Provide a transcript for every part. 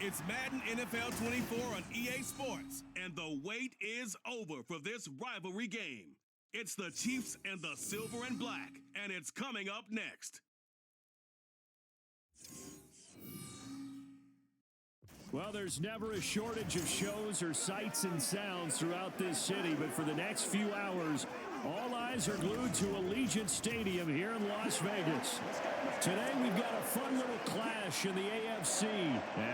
It's Madden NFL 24 on EA Sports, and the wait is over for this rivalry game. It's the Chiefs and the Silver and Black, and it's coming up next. Well, there's never a shortage of shows or sights and sounds throughout this city, but for the next few hours, all eyes are glued to Allegiant Stadium here in Las Vegas. Today, we've got a fun little clash in the AFC,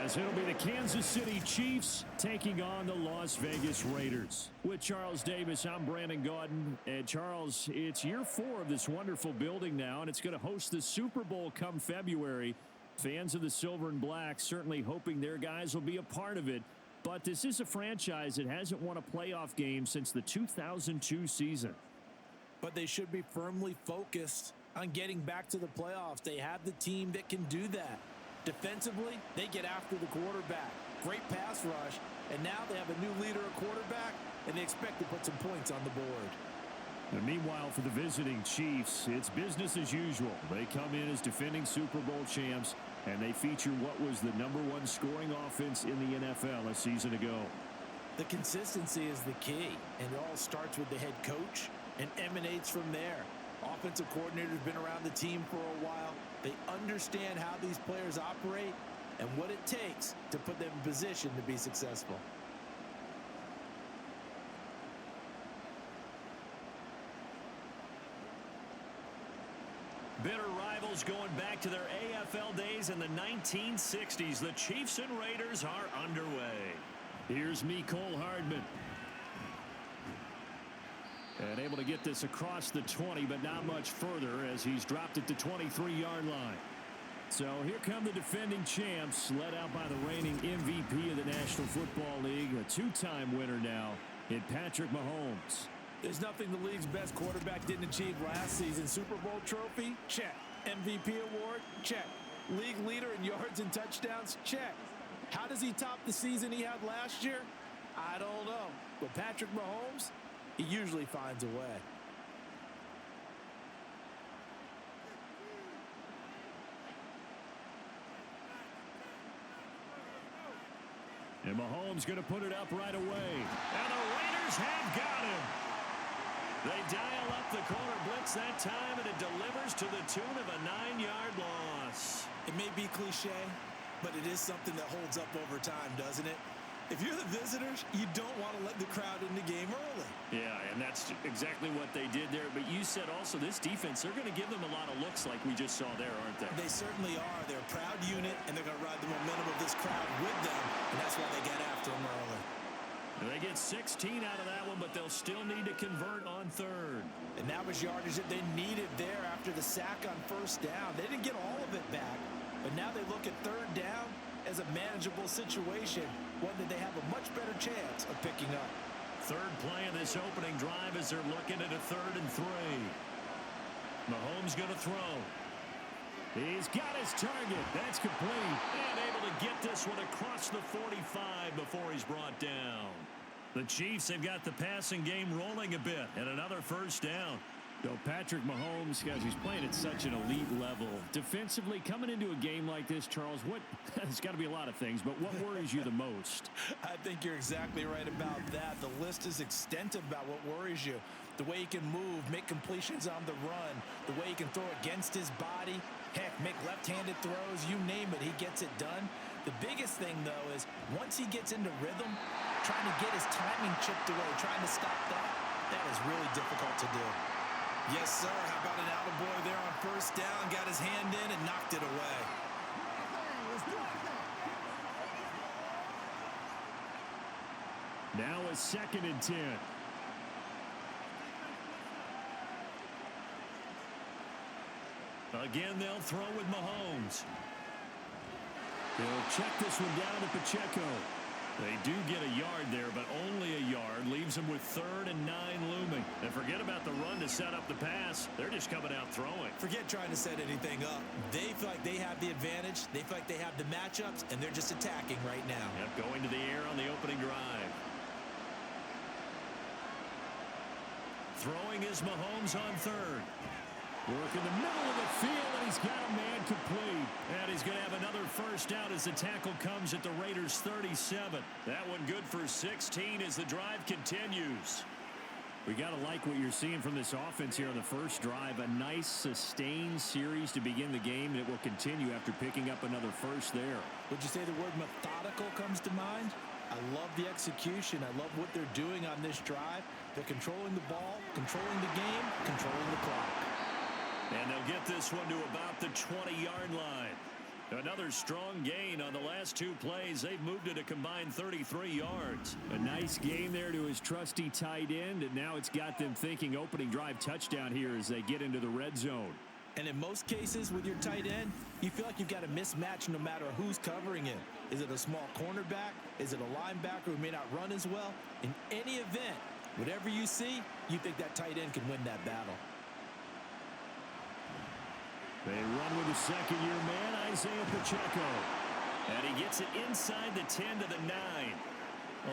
as it'll be the Kansas City Chiefs taking on the Las Vegas Raiders. With Charles Davis, I'm Brandon Gaudin. And Charles, it's year 4 of this wonderful building now, and it's going to host the Super Bowl come February. Fans of the Silver and Black certainly hoping their guys will be a part of it. But this is a franchise that hasn't won a playoff game since the 2002 season. But they should be firmly focused on getting back to the playoffs. They have the team that can do that. Defensively, they get after the quarterback. Great pass rush. And now they have a new leader at quarterback, and they expect to put some points on the board. And meanwhile, for the visiting Chiefs, it's business as usual. They come in as defending Super Bowl champs, and they feature what was the #1 scoring offense in the NFL a season ago. The consistency is the key, and it all starts with the head coach and emanates from there. Offensive coordinator has been around the team for a while. They understand how these players operate and what it takes to put them in position to be successful. Bitter rivals going back to their AFL days in the 1960s. The Chiefs and Raiders are underway. Here's Cole Hardman. And able to get this across the 20, but not much further as he's dropped at the 23-yard line. So here come the defending champs, led out by the reigning MVP of the National Football League, a 2-time winner now in Patrick Mahomes. There's nothing the league's best quarterback didn't achieve last season. Super Bowl trophy? Check. MVP award? Check. League leader in yards and touchdowns? Check. How does he top the season he had last year? I don't know. But Patrick Mahomes, he usually finds a way. And Mahomes going to put it up right away. And the Raiders have got him. They dial up the corner blitz that time, and it delivers to the tune of a 9-yard loss. It may be cliche, but it is something that holds up over time, doesn't it? If you're the visitors, you don't want to let the crowd in the game early. Yeah, and that's exactly what they did there. But you said also this defense, they're going to give them a lot of looks like we just saw there, aren't they? They certainly are. They're a proud unit, and they're going to ride the momentum of this crowd with them, and that's why they get after them early. They get 16 out of that one, but they'll still need to convert on third. And that was yardage that they needed there after the sack on first down. They didn't get all of it back, but now they look at third down as a manageable situation, one that they have a much better chance of picking up. Third play of this opening drive as they're looking at a 3rd and 3. Mahomes going to throw. He's got his target. That's complete. And able to get this one across the 45 before he's brought down. The Chiefs have got the passing game rolling a bit. And another first down. So Patrick Mahomes, guys, he's playing at such an elite level. Defensively, coming into a game like this, Charles, it's got to be a lot of things, but what worries you the most? I think you're exactly right about that. The list is extensive about what worries you. The way he can move, make completions on the run, the way he can throw against his body, heck, make left-handed throws, you name it, he gets it done. The biggest thing, though, is once he gets into rhythm, trying to get his timing chipped away, trying to stop that is really difficult to do. Yes, sir. How about an attaboy there on first down? Got his hand in and knocked it away. Now a 2nd and 10. Again, they'll throw with Mahomes. He'll check this one down to Pacheco. They do get a yard there, but only a yard. Leaves them with 3rd and 9 looming. And forget about the run to set up the pass. They're just coming out throwing. Forget trying to set anything up. They feel like they have the advantage. They feel like they have the matchups, and they're just attacking right now. Yep, going to the air on the opening drive. Throwing is Mahomes on 3rd. Work in the middle of the field, and he's got a man complete. And he's going to have another first down as the tackle comes at the Raiders' 37. That one good for 16 as the drive continues. We got to like what you're seeing from this offense here on the first drive. A nice sustained series to begin the game, and it will continue after picking up another first there. Would you say the word methodical comes to mind? I love the execution. I love what they're doing on this drive. They're controlling the ball, controlling the game, controlling the clock. And they'll get this one to about the 20-yard line. Another strong gain on the last two plays. They've moved it a combined 33 yards. A nice gain there to his trusty tight end, and now it's got them thinking opening drive touchdown here as they get into the red zone. And in most cases with your tight end, you feel like you've got a mismatch no matter who's covering him. Is it a small cornerback? Is it a linebacker who may not run as well? In any event, whatever you see, you think that tight end can win that battle. They run with the second-year man, Isaiah Pacheco. And he gets it inside the 10 to the 9.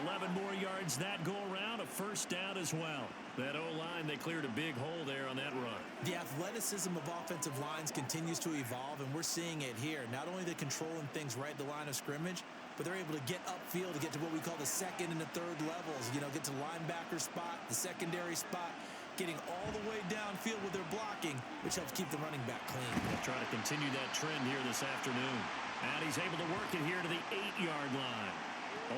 11 more yards that go around, a first down as well. That O-line, they cleared a big hole there on that run. The athleticism of offensive lines continues to evolve, and we're seeing it here. Not only are they controlling things right at the line of scrimmage, but they're able to get upfield to get to what we call the second and the third levels. You know, get to linebacker spot, the secondary spot, getting all the way downfield with their blocking, which helps keep the running back clean. They'll try to continue that trend here this afternoon. And he's able to work it here to the 8-yard line.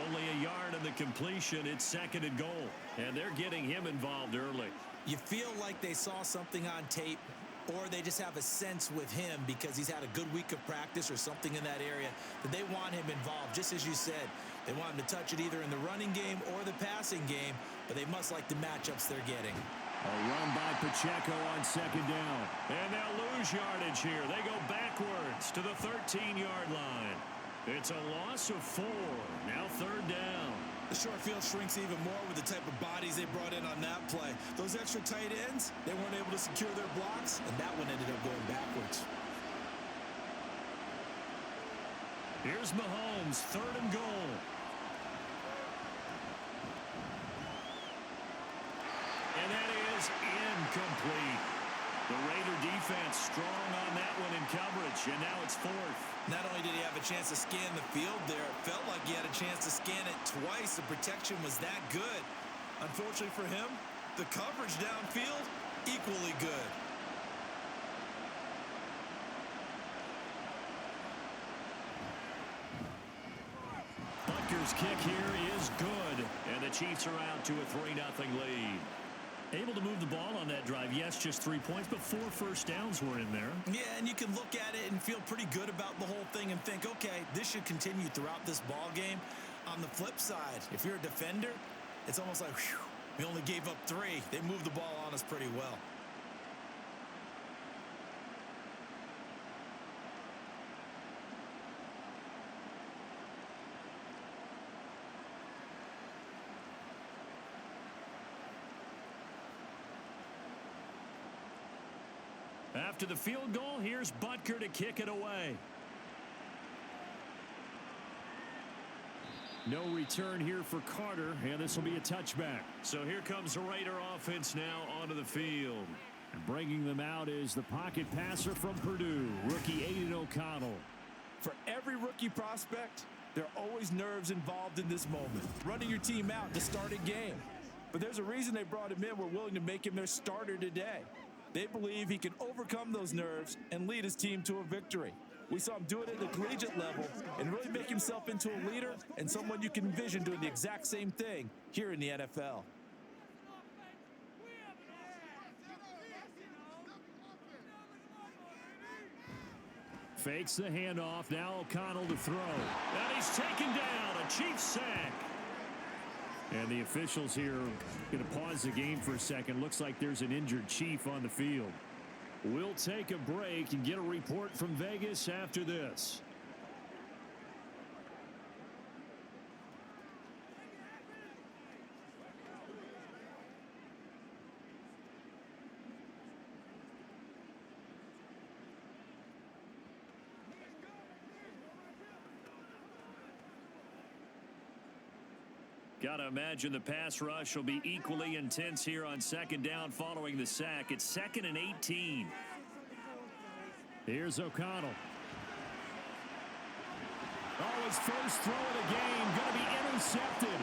Only a yard on the completion. It's second and goal. And they're getting him involved early. You feel like they saw something on tape, or they just have a sense with him because he's had a good week of practice or something in that area that they want him involved. Just as you said, they want him to touch it either in the running game or the passing game, but they must like the matchups they're getting. A run by Pacheco on second down. And they'll lose yardage here. They go backwards to the 13-yard line. It's a loss of 4. Now third down. The short field shrinks even more with the type of bodies they brought in on that play. Those extra tight ends, they weren't able to secure their blocks, and that one ended up going backwards. Here's Mahomes, third and goal. And that is incomplete. The Raider defense strong on that one in coverage, and now it's fourth. Not only did he have a chance to scan the field there, it felt like he had a chance to scan it twice. The protection was that good. Unfortunately for him, the coverage downfield, equally good. Butker's kick here is good, and the Chiefs are out to a 3-0 lead. Able to move the ball on that drive. Yes, just 3 points, but 4 first downs were in there. Yeah, and you can look at it and feel pretty good about the whole thing and think, okay, this should continue throughout this ball game. On the flip side, if you're a defender, it's almost like, whew, we only gave up 3. They moved the ball on us pretty well. After the field goal, here's Butker to kick it away. No return here for Carter, and this will be a touchback. So here comes the Raider offense now onto the field. And bringing them out is the pocket passer from Purdue, rookie Aiden O'Connell. For every rookie prospect, there are always nerves involved in this moment. Running your team out to start a game. But there's a reason they brought him in. We're willing to make him their starter today. They believe he can overcome those nerves and lead his team to a victory. We saw him do it at the collegiate level and really make himself into a leader and someone you can envision doing the exact same thing here in the NFL. Fakes the handoff. Now O'Connell to throw. And he's taken down. A Chiefs sack. And the officials here are going to pause the game for a second. Looks like there's an injured Chief on the field. We'll take a break and get a report from Vegas after this. Got to imagine the pass rush will be equally intense here on second down following the sack. It's 2nd and 18. Here's O'Connell. Oh, his first throw of the game going to be intercepted.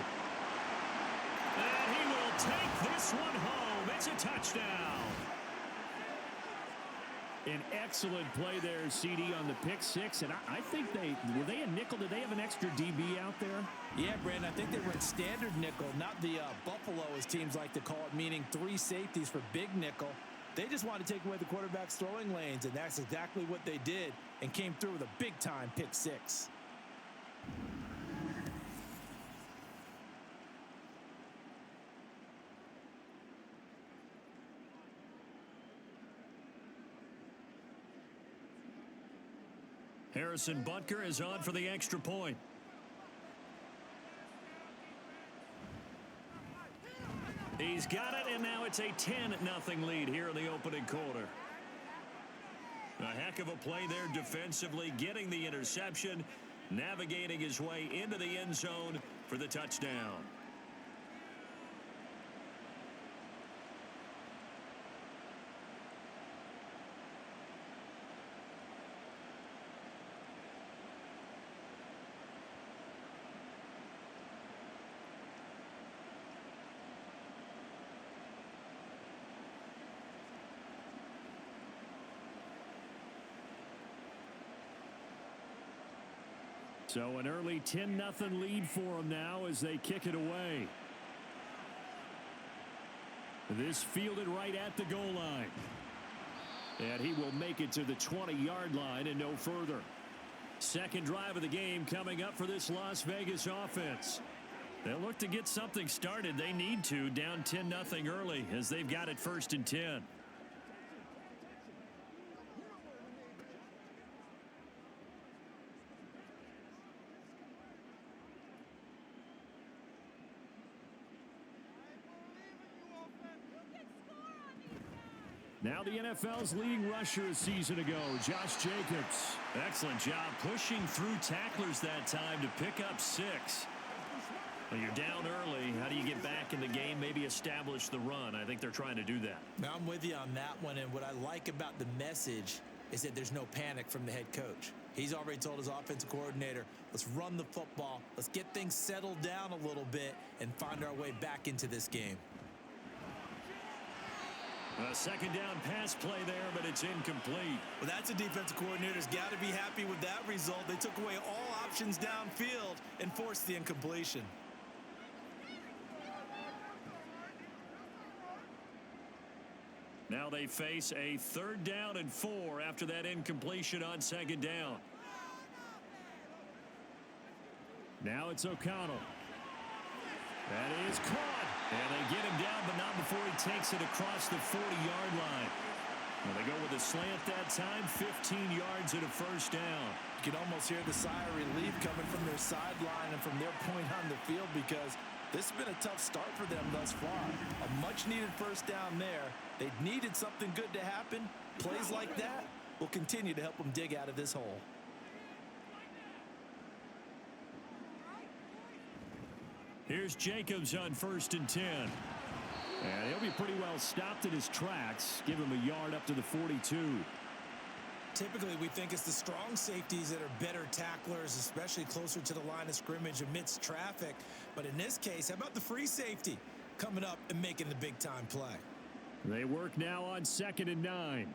And he will take this one home. It's a touchdown. An excellent play there, CD, on the pick six. And I think were they a nickel? Did they have an extra DB out there? Yeah, Brandon, I think they were in standard nickel, not the Buffalo, as teams like to call it, meaning 3 safeties for big nickel. They just wanted to take away the quarterback's throwing lanes, and that's exactly what they did, and came through with a big-time pick six. Harrison Butker is on for the extra point. He's got it, and now it's a 10-0 lead here in the opening quarter. A heck of a play there defensively, getting the interception, navigating his way into the end zone for the touchdown. So an early 10-0 lead for them now as they kick it away. This fielded right at the goal line. And he will make it to the 20-yard line and no further. Second drive of the game coming up for this Las Vegas offense. They'll look to get something started. They need to, down 10-0 early as they've got it 1st and 10. Now the NFL's leading rusher a season ago, Josh Jacobs. Excellent job pushing through tacklers that time to pick up 6. Well, you're down early. How do you get back in the game, maybe establish the run? I think they're trying to do that. Now, I'm with you on that one, and what I like about the message is that there's no panic from the head coach. He's already told his offensive coordinator, let's run the football, let's get things settled down a little bit and find our way back into this game. A second down pass play there, but it's incomplete. Well, that's a defensive coordinator's got to be happy with that result. They took away all options downfield and forced the incompletion. Now they face a 3rd down and 4 after that incompletion on 2nd down. Now it's O'Connell. That is caught. And they get him down, but not before he takes it across the 40-yard line. Well, they go with a slant that time, 15 yards and a 1st down. You can almost hear the sigh of relief coming from their sideline and from their point on the field because this has been a tough start for them thus far. A much-needed 1st down there. They needed something good to happen. Plays like that will continue to help them dig out of this hole. Here's Jacobs on 1st and 10. And he'll be pretty well stopped in his tracks. Give him a yard up to the 42. Typically, we think it's the strong safeties that are better tacklers, especially closer to the line of scrimmage amidst traffic. But in this case, how about the free safety coming up and making the big-time play? They work now on 2nd and 9.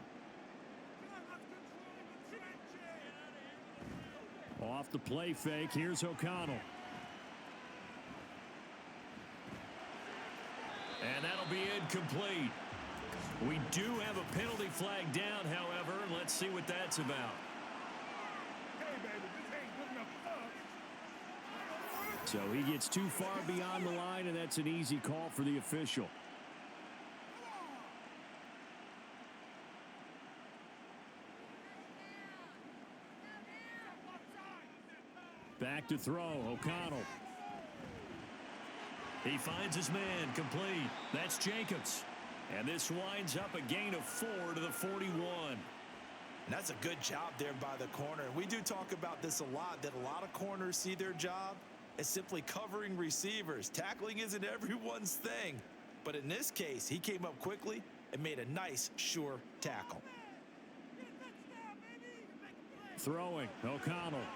Off the play fake, here's O'Connell. And that'll be incomplete. We do have a penalty flag down, however. Let's see what that's about. So he gets too far beyond the line, and that's an easy call for the official. Back to throw, O'Connell. He finds his man, complete. That's Jacobs. And this winds up a gain of 4 to the 41. And that's a good job there by the corner. We do talk about this a lot, that a lot of corners see their job as simply covering receivers. Tackling isn't everyone's thing. But in this case, he came up quickly and made a nice, sure tackle. Throwing, O'Connell.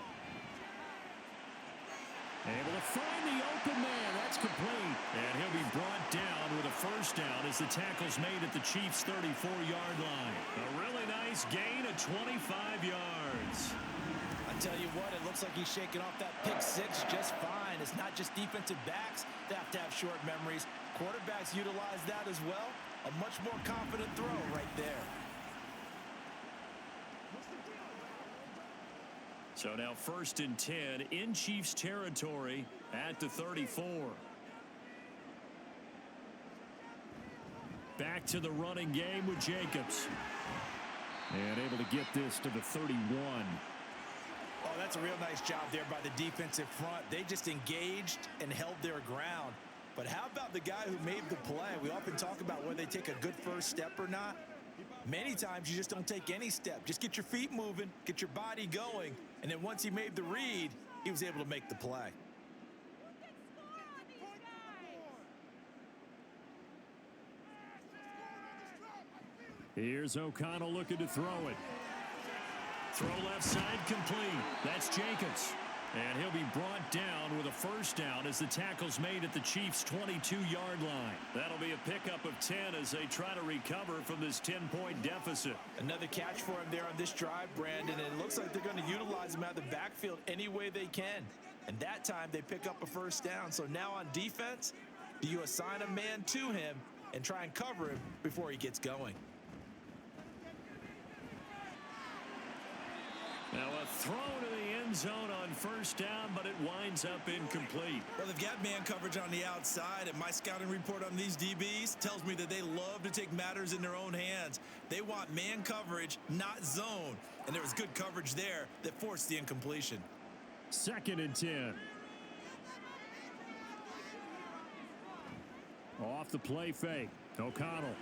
Able to find the open man. That's complete. And he'll be brought down with a first down as the tackle's made at the Chiefs' 34-yard line. A really nice gain of 25 yards. I tell you what, it looks like he's shaking off that pick six just fine. It's not just defensive backs that have to have short memories. Quarterbacks utilize that as well. A much more confident throw right there. So now 1st and 10 in Chiefs territory at the 34. Back to the running game with Jacobs. And able to get this to the 31. Oh, that's a real nice job there by the defensive front. They just engaged and held their ground. But how about the guy who made the play? We often talk about whether they take a good first step or not. Many times you just don't take any step. Just get your feet moving, get your body going, and then once he made the read, he was able to make the play. Here's O'Connell looking to throw it. Throw left side complete. That's Jacobs. And he'll be brought down with a first down as the tackle's made at the Chiefs' 22-yard line. That'll be a pickup of 10 as they try to recover from this 10-point deficit. Another catch for him there on this drive, Brandon, and it looks like they're going to utilize him out of the backfield any way they can. And that time they pick up a first down. So now on defense, do you assign a man to him and try and cover him before he gets going? Now a throw to the end zone on first down, but it winds up incomplete. Well, they've got man coverage on the outside, and my scouting report on these DBs tells me that they love to take matters in their own hands. They want man coverage, not zone. And there was good coverage there that forced the incompletion. 2nd and 10. Off the play fake, O'Connell.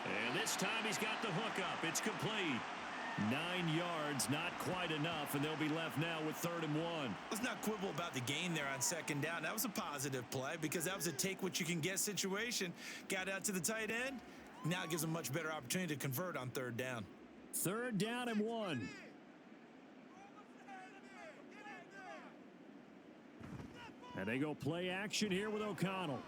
And this time he's got the hook up. It's complete. 9 yards, not quite enough, and they'll be left now with 3rd and 1. Let's not quibble about the gain there on 2nd down. That was a positive play because that was a take-what-you-can-get situation. Got out to the tight end. Now it gives them much better opportunity to convert on 3rd down. 3rd down and 1. And they go play action here with O'Connell.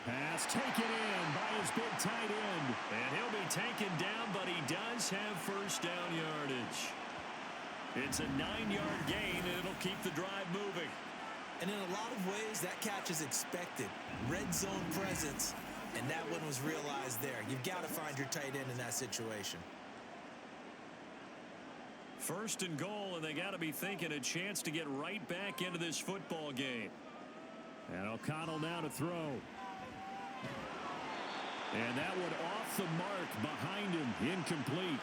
Pass taken in by his big tight end. And he'll be taken down, but he does have first down yardage. It's a 9-yard gain, and it'll keep the drive moving. And in a lot of ways, that catch is expected. Red zone presence, and that one was realized there. You've got to find your tight end in that situation. 1st and goal, and they got to be thinking a chance to get right back into this football game. And O'Connell now to throw. And that one off the mark behind him, incomplete.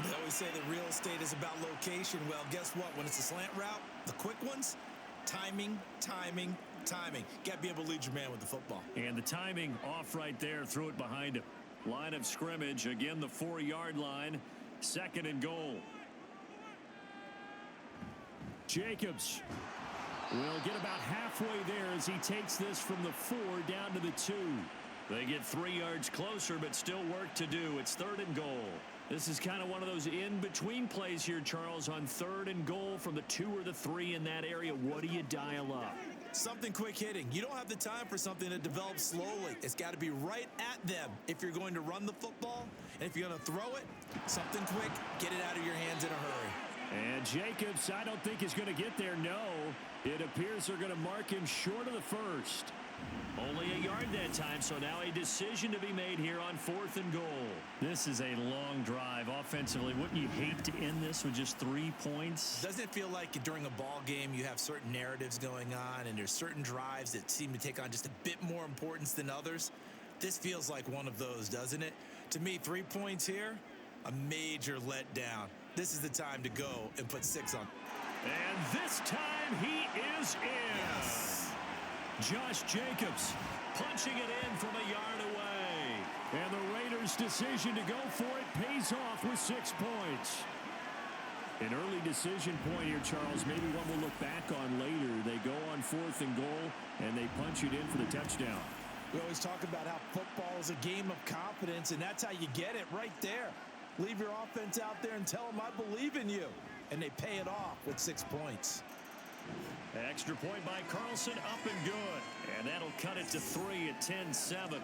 They always say that real estate is about location. Well, guess what? When it's a slant route, the quick ones, timing, timing, timing. Got to be able to lead your man with the football. And the timing off right there, threw it behind him. Line of scrimmage, again the 4-yard line, 2nd and goal. Jacobs will get about halfway there as he takes this from the 4 down to the 2. They get 3 yards closer, but still work to do. It's 3rd and goal. This is kind of one of those in-between plays here, Charles, on 3rd and goal from the 2 or the 3 in that area. What do you dial up? Something quick hitting. You don't have the time for something that develops slowly. It's got to be right at them if you're going to run the football. And if you're going to throw it, something quick, get it out of your hands in a hurry. And Jacobs, I don't think is going to get there. No, it appears they're going to mark him short of the 1st. Only a yard that time, so now a decision to be made here on 4th and goal. This is a long drive offensively. Wouldn't you hate to end this with just 3 points? Doesn't it feel like during a ball game you have certain narratives going on and there's certain drives that seem to take on just a bit more importance than others? This feels like one of those, doesn't it? To me, 3 points here, a major letdown. This is the time to go and put 6 on. And this time he is in. Yes. Josh Jacobs punching it in from a yard away. And the Raiders' decision to go for it pays off with 6 points. An early decision point here, Charles, maybe one we'll look back on later. They go on 4th and goal, and they punch it in for the touchdown. We always talk about how football is a game of confidence, and that's how you get it right there. Leave your offense out there and tell them I believe in you. And they pay it off with 6 points. Extra point by Carlson, up and good. And that'll cut it to 3 at 10-7.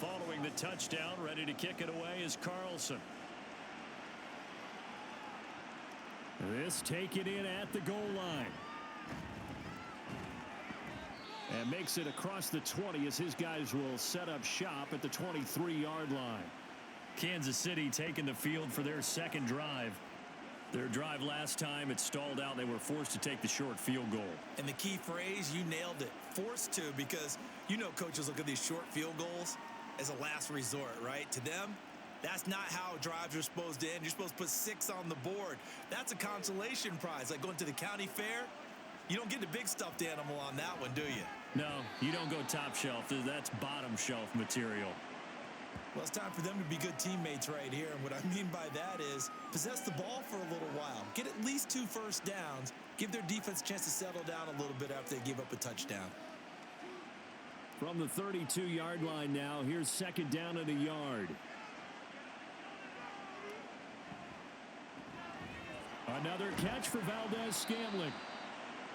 Following the touchdown, ready to kick it away is Carlson. This taken in at the goal line. And makes it across the 20 as his guys will set up shop at the 23-yard line. Kansas City taking the field for their second drive. Their drive last time, it stalled out. They were forced to take the short field goal. And the key phrase, you nailed it. Forced to, because you know coaches look at these short field goals as a last resort, right? To them, that's not how drives are supposed to end. You're supposed to put 6 on the board. That's a consolation prize. Like going to the county fair, you don't get the big stuffed animal on that one, do you? No, you don't go top shelf. That's bottom shelf material. Well, it's time for them to be good teammates right here. And what I mean by that is possess the ball for a little while. Get at least 2 first downs. Give their defense a chance to settle down a little bit after they give up a touchdown. From the 32-yard line now, here's second down and a yard. Another catch for Valdez-Scantling.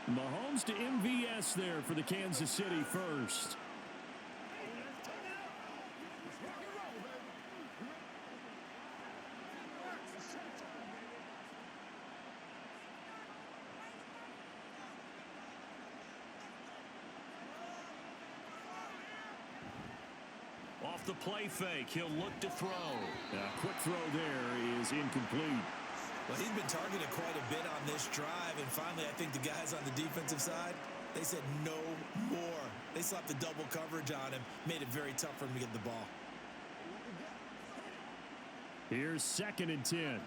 Mahomes to MVS there for the Kansas City first. Off the play fake, he'll look to throw. A quick throw there is incomplete. Well, he's been targeted quite a bit on this drive, and finally I think the guys on the defensive side, they said no more. They slapped the double coverage on him, made it very tough for him to get the ball. Here's second and 10.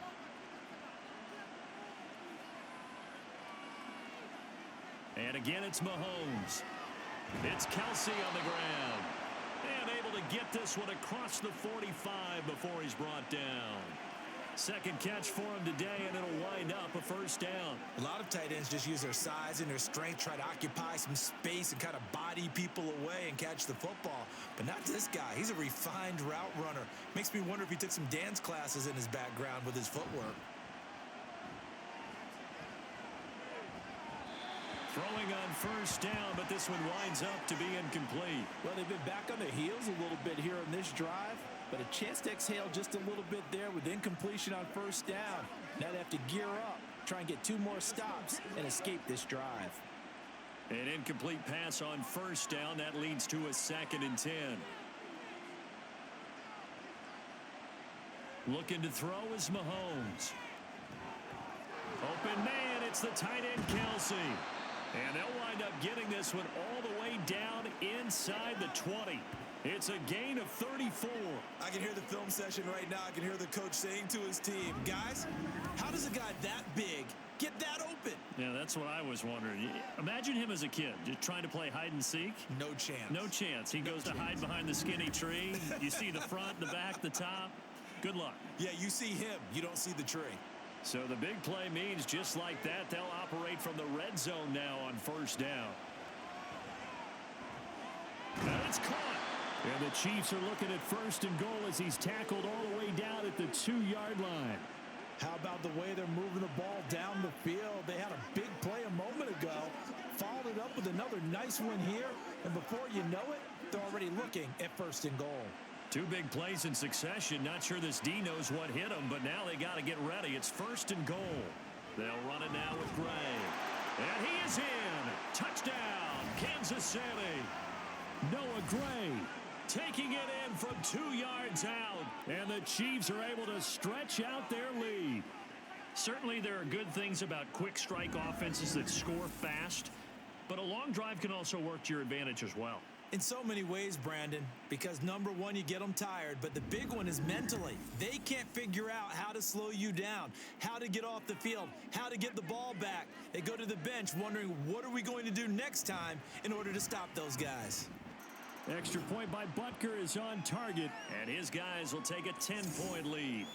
And again, it's Mahomes. It's Kelsey on the ground. And able to get this one across the 45 before he's brought down. Second catch for him today, and it'll wind up a first down. A lot of tight ends just use their size and their strength, try to occupy some space and kind of body people away and catch the football. But not this guy. He's a refined route runner. Makes me wonder if he took some dance classes in his background with his footwork. Throwing on first down, but this one winds up to be incomplete. Well, they've been back on their heels a little bit here in this drive, but a chance to exhale just a little bit there with incompletion on first down. Now they have to gear up, try and get 2 more stops and escape this drive. An incomplete pass on first down. That leads to a second and 10. Looking to throw is Mahomes. Open man, it's the tight end Kelsey. And they'll wind up getting this one all the way down inside the 20. It's a gain of 34. I can hear the film session right now. I can hear the coach saying to his team, guys, how does a guy that big get that open? Yeah, that's what I was wondering. Imagine him as a kid, just trying to play hide and seek. No chance. No chance. He goes to hide behind the skinny tree. You see the front, the back, the top. Good luck. Yeah, you see him. You don't see the tree. So the big play means just like that, they'll operate from the red zone now on first down. And it's caught. And the Chiefs are looking at first and goal as he's tackled all the way down at the 2-yard line. How about the way they're moving the ball down the field? They had a big play a moment ago, followed it up with another nice one here, and before you know it, they're already looking at first and goal. 2 big plays in succession. Not sure this D knows what hit him, but now they got to get ready. It's first and goal. They'll run it now with Gray. And he is in. Touchdown, Kansas City. Noah Gray taking it in from 2 yards out. And the Chiefs are able to stretch out their lead. Certainly there are good things about quick strike offenses that score fast, but a long drive can also work to your advantage as well. In so many ways, Brandon, because number one, you get them tired, but the big one is mentally. They can't figure out how to slow you down, how to get off the field, how to get the ball back. They go to the bench wondering, what are we going to do next time in order to stop those guys? Extra point by Butker is on target, and his guys will take a 10-point lead.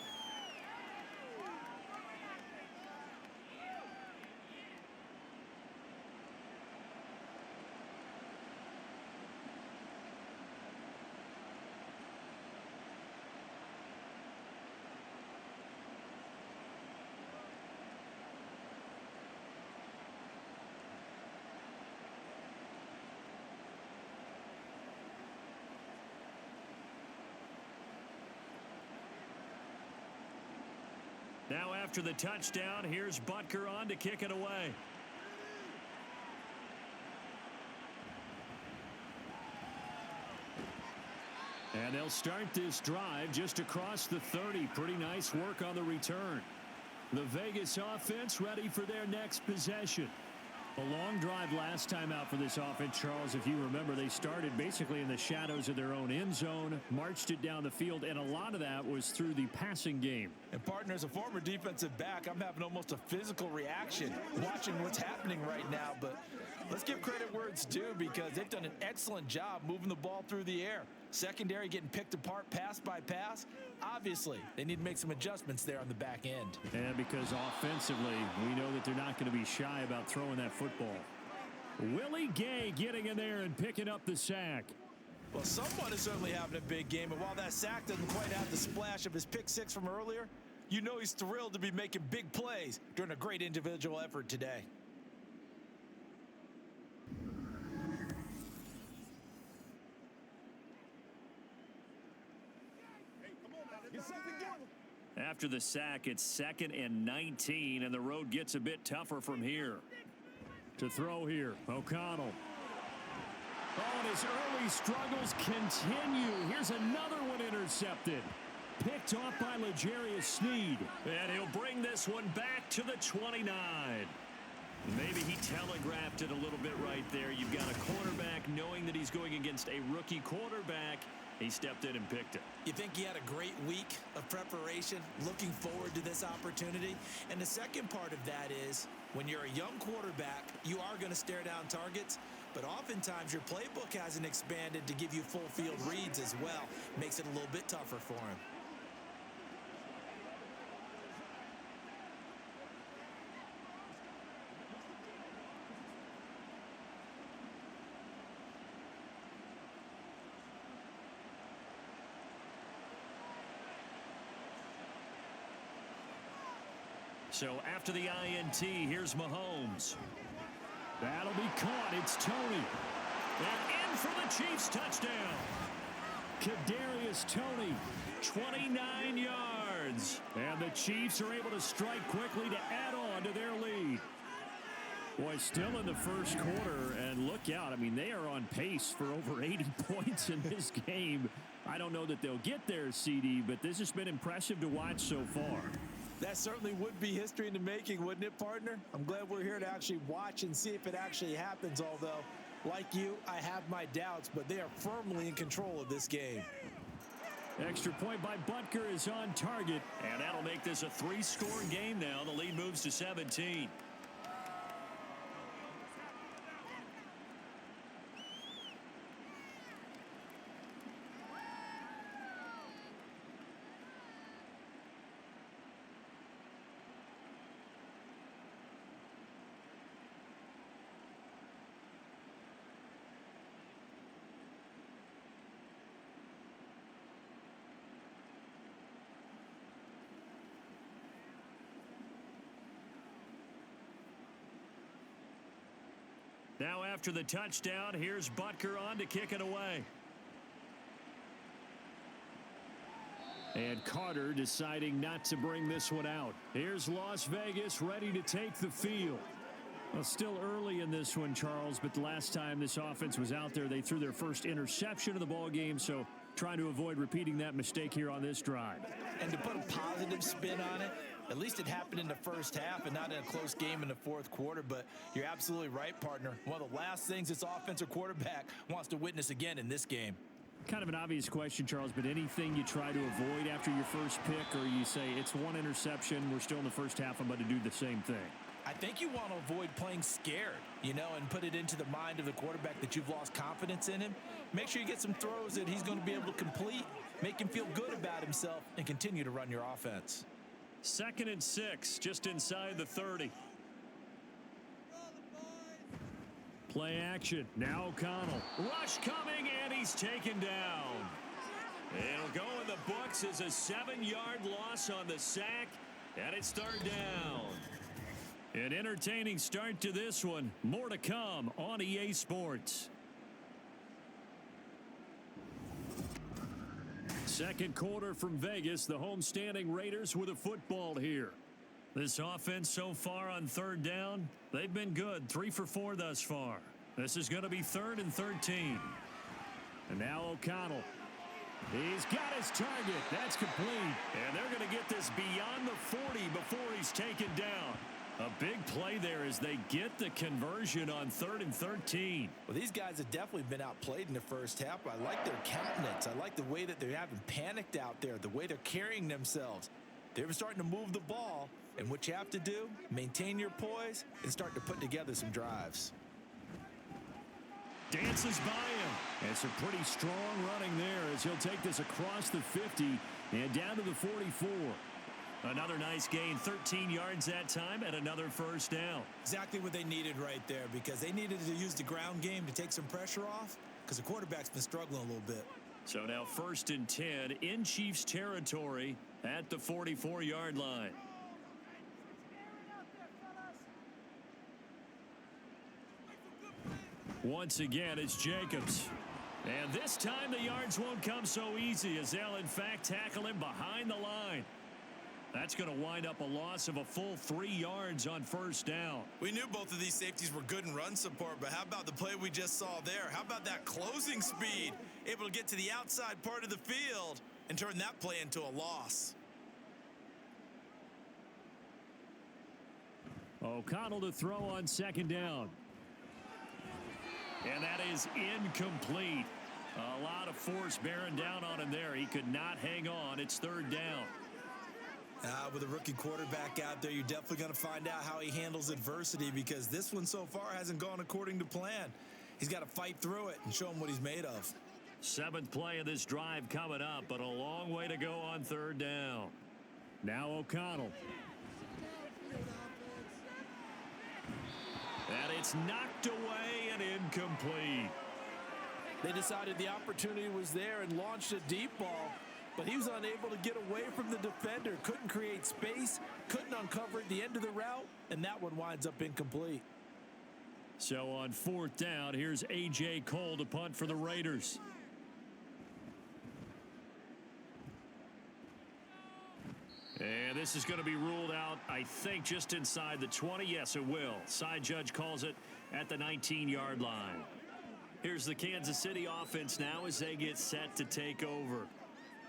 Now after the touchdown, here's Butker on to kick it away. And they'll start this drive just across the 30. Pretty nice work on the return. The Vegas offense ready for their next possession. A long drive last time out for this offense, Charles. If you remember, they started basically in the shadows of their own end zone, marched it down the field, and a lot of that was through the passing game. And, partner, as a former defensive back, I'm having almost a physical reaction watching what's happening right now. But let's give credit where it's due, because they've done an excellent job moving the ball through the air. Secondary getting picked apart pass by pass. Obviously, they need to make some adjustments there on the back end. And because offensively, we know that they're not going to be shy about throwing that football. Willie Gay getting in there and picking up the sack. Well, someone is certainly having a big game, and while that sack doesn't quite have the splash of his pick six from earlier, you know he's thrilled to be making big plays during a great individual effort today. After the sack, it's 2nd and 19, and the road gets a bit tougher from here. To throw here, O'Connell. Oh, and his early struggles continue. Here's another one intercepted. Picked off by L'Jarius Sneed. And he'll bring this one back to the 29. Maybe he telegraphed it a little bit right there. You've got a quarterback knowing that he's going against a rookie quarterback. He stepped in and picked it. You think he had a great week of preparation, looking forward to this opportunity? And the second part of that is, when you're a young quarterback, you are going to stare down targets, but oftentimes your playbook hasn't expanded to give you full field reads as well. Makes it a little bit tougher for him. So after the INT, here's Mahomes. That'll be caught. It's Toney. And in for the Chiefs touchdown. Kadarius Toney, 29 yards. And the Chiefs are able to strike quickly to add on to their lead. Boy, still in the first quarter, and look out. I mean, they are on pace for over 80 points in this game. I don't know that they'll get there, CD, but this has been impressive to watch so far. That certainly would be history in the making, wouldn't it, partner? I'm glad we're here to actually watch and see if it actually happens, although, like you, I have my doubts, but they are firmly in control of this game. Extra point by Butker is on target, and that'll make this a 3-score game now. The lead moves to 17. Now after the touchdown, here's Butker on to kick it away. And Carter deciding not to bring this one out. Here's Las Vegas ready to take the field. Well, still early in this one, Charles, but the last time this offense was out there, they threw their first interception of the ball game, so trying to avoid repeating that mistake here on this drive. And to put a positive spin on it, At least it happened in the first half and not in a close game in the fourth quarter. But you're absolutely right, partner. One of the last things this offensive quarterback wants to witness again in this game. Kind of an obvious question, Charles, but anything you try to avoid after your first pick, or you say it's one interception, we're still in the first half, I'm going to do the same thing? I think you want to avoid playing scared, and put it into the mind of the quarterback that you've lost confidence in him. Make sure you get some throws that he's going to be able to complete, make him feel good about himself, and continue to run your offense. 2nd and 6, just inside the 30. Play action. Now O'Connell. Rush coming, and he's taken down. It'll go in the books as a 7-yard loss on the sack, and it's 3rd down. An entertaining start to this one. More to come on EA Sports. Second quarter from Vegas. The homestanding Raiders with a football here. This offense so far on 3rd down, they've been good. 3 for 4 thus far. This is going to be 3rd and 13. And now O'Connell. He's got his target. That's complete. And they're going to get this beyond the 40 before he's taken down. A big play there as they get the conversion on 3rd and 13. Well, these guys have definitely been outplayed in the first half. I like their countenance. I like the way that they haven't panicked out there, the way they're carrying themselves. They're starting to move the ball, and what you have to do, maintain your poise and start to put together some drives. Dances by him. It's a pretty strong running there as he'll take this across the 50 and down to the 44. Another nice gain, 13 yards that time, and another first down. Exactly what they needed right there, because they needed to use the ground game to take some pressure off, because the quarterback's been struggling a little bit. So now 1st and 10 in Chiefs territory at the 44-yard line. Once again, it's Jacobs. And this time the yards won't come so easy as they'll in fact tackle him behind the line. That's going to wind up a loss of a full 3 yards on 1st down. We knew both of these safeties were good in run support, but how about the play we just saw there? How about that closing speed? Able to get to the outside part of the field and turn that play into a loss. O'Connell to throw on 2nd down. And that is incomplete. A lot of force bearing down on him there. He could not hang on. It's 3rd down. With a rookie quarterback out there, you're definitely going to find out how he handles adversity, because this one so far hasn't gone according to plan. He's got to fight through it and show him what he's made of. 7th play of this drive coming up, but a long way to go on 3rd down. Now O'Connell. And it's knocked away and incomplete. They decided the opportunity was there and launched a deep ball, but he was unable to get away from the defender. Couldn't create space, couldn't uncover at the end of the route, and that one winds up incomplete. So on 4th down, here's A.J. Cole to punt for the Raiders. And this is going to be ruled out, I think, just inside the 20. Yes, it will. Side judge calls it at the 19-yard line. Here's the Kansas City offense now as they get set to take over.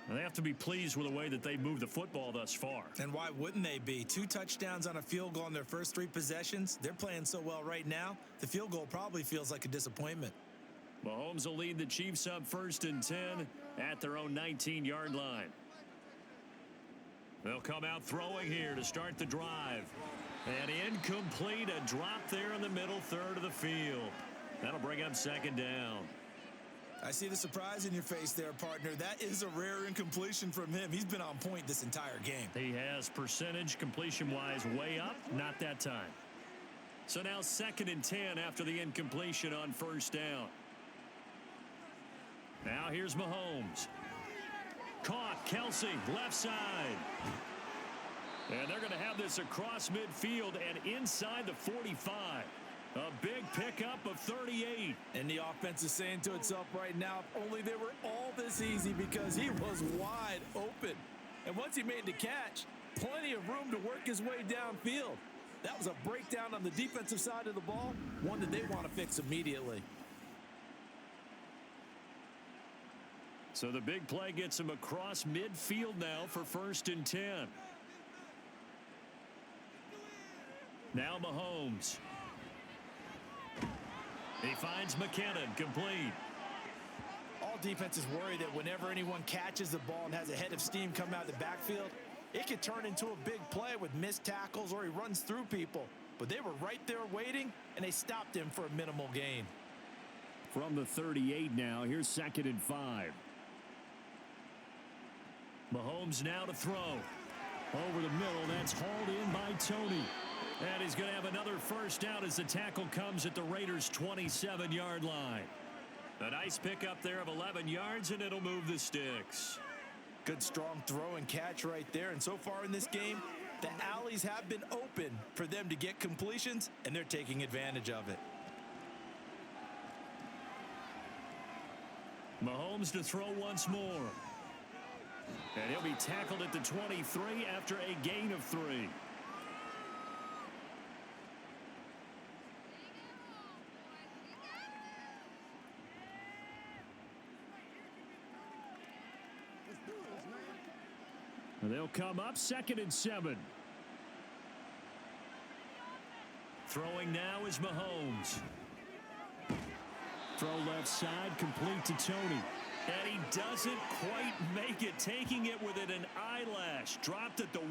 Now, they have to be pleased with the way that they moved the football thus far. And why wouldn't they be? 2 touchdowns on a field goal in their first 3 possessions. They're playing so well right now, the field goal probably feels like a disappointment. Mahomes will lead the Chiefs up 1st and 10 at their own 19-yard line. They'll come out throwing here to start the drive. And incomplete, a drop there in the middle third of the field. That'll bring up 2nd down. I see the surprise in your face there, partner. That is a rare incompletion from him. He's been on point this entire game. He has percentage completion-wise way up, not that time. So now 2nd and 10 after the incompletion on 1st down. Now here's Mahomes. Caught, Kelsey, left side. And they're going to have this across midfield and inside the 45. A big pickup of 38. And the offense is saying to itself right now, if only they were all this easy, because he was wide open. And once he made the catch, plenty of room to work his way downfield. That was a breakdown on the defensive side of the ball, one that they want to fix immediately. So the big play gets him across midfield now for 1st and 10. Now Mahomes. He finds McKinnon, complete. All defenses worry that whenever anyone catches the ball and has a head of steam come out of the backfield, it could turn into a big play with missed tackles or he runs through people. But they were right there waiting, and they stopped him for a minimal gain. From the 38 now, here's 2nd and 5. Mahomes now to throw. Over the middle, that's hauled in by Tony. And he's going to have another first down as the tackle comes at the Raiders' 27-yard line. A nice pickup there of 11 yards, and it'll move the sticks. Good strong throw and catch right there. And so far in this game, the alleys have been open for them to get completions, and they're taking advantage of it. Mahomes to throw once more. And he'll be tackled at the 23 after a gain of 3. And they'll come up 2nd and 7. Throwing now is Mahomes. Throw left side, complete to Tony. And he doesn't quite make it, taking it within an eyelash. Dropped at the 1.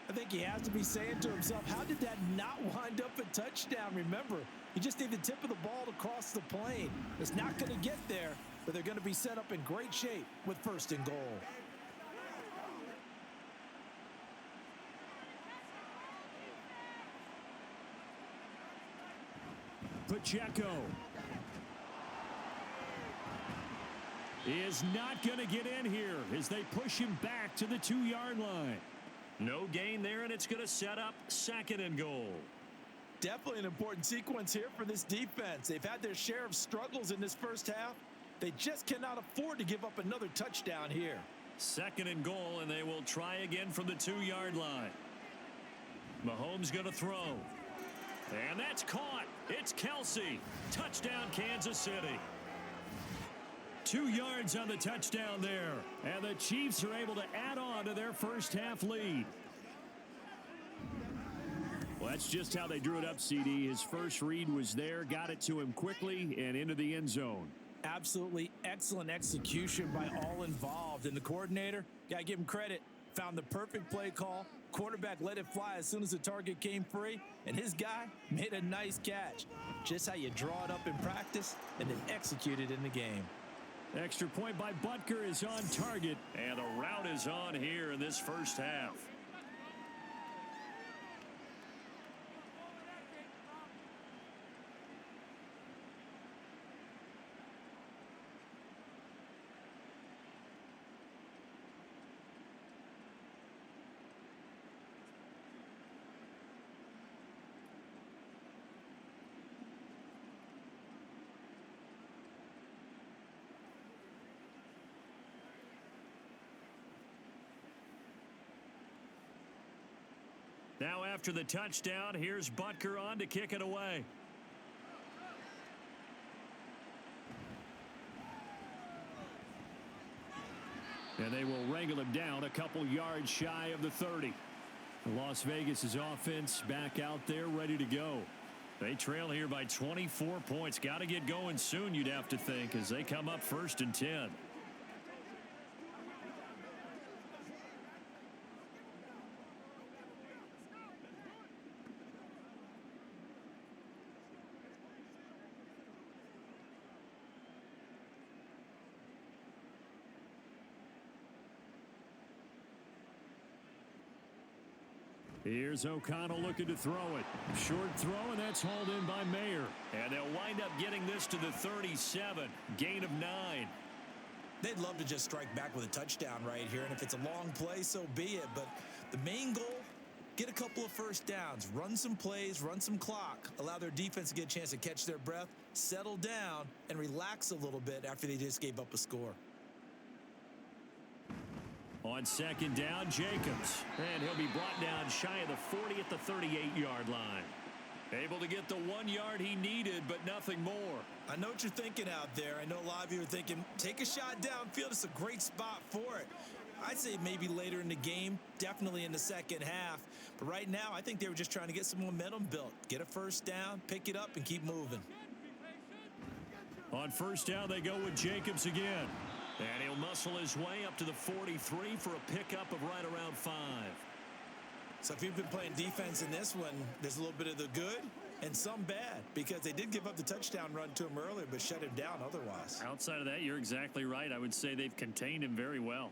I think he has to be saying to himself, how did that not wind up a touchdown? Remember, you just need the tip of the ball to cross the plane. It's not going to get there, but they're going to be set up in great shape with 1st and goal. Pacheco is not going to get in here as they push him back to the 2-yard line. No gain there, and it's going to set up 2nd and goal. Definitely an important sequence here for this defense. They've had their share of struggles in this first half. They just cannot afford to give up another touchdown here. 2nd and goal, and they will try again from the 2-yard line. Mahomes going to throw. And that's caught. It's Kelsey. Touchdown, Kansas City. 2 yards on the touchdown there. And the Chiefs are able to add on to their first half lead. Well, that's just how they drew it up, CD. His first read was there, got it to him quickly and into the end zone. Absolutely excellent execution by all involved. And the coordinator, got to give him credit, found the perfect play call. Quarterback let it fly as soon as the target came free, and his guy made a nice catch. Just how you draw it up in practice and then execute it in the game. Extra point by Butker is on target, and the route is on here in this first half. Now after the touchdown, here's Butker on to kick it away. And they will wrangle him down a couple yards shy of the 30. Las Vegas' offense back out there ready to go. They trail here by 24 points. Got to get going soon, you'd have to think, as they come up 1st and 10. Here's O'Connell looking to throw it. Short throw, and that's hauled in by Mayer. And they'll wind up getting this to the 37. Gain of 9. They'd love to just strike back with a touchdown right here, and if it's a long play, so be it. But the main goal, get a couple of first downs, run some plays, run some clock, allow their defense to get a chance to catch their breath, settle down, and relax a little bit after they just gave up a score. On 2nd down, Jacobs. And he'll be brought down shy of the 40 at the 38-yard line. Able to get the 1 yard he needed, but nothing more. I know what you're thinking out there. I know a lot of you are thinking, take a shot downfield. It's a great spot for it. I'd say maybe later in the game, definitely in the second half. But right now, I think they were just trying to get some momentum built. Get a first down, pick it up, and keep moving. On first down, they go with Jacobs again. And he'll muscle his way up to the 43 for a pickup of right around 5. So if you've been playing defense in this one, there's a little bit of the good and some bad, because they did give up the touchdown run to him earlier, but shut him down otherwise. Outside of that, you're exactly right. I would say they've contained him very well.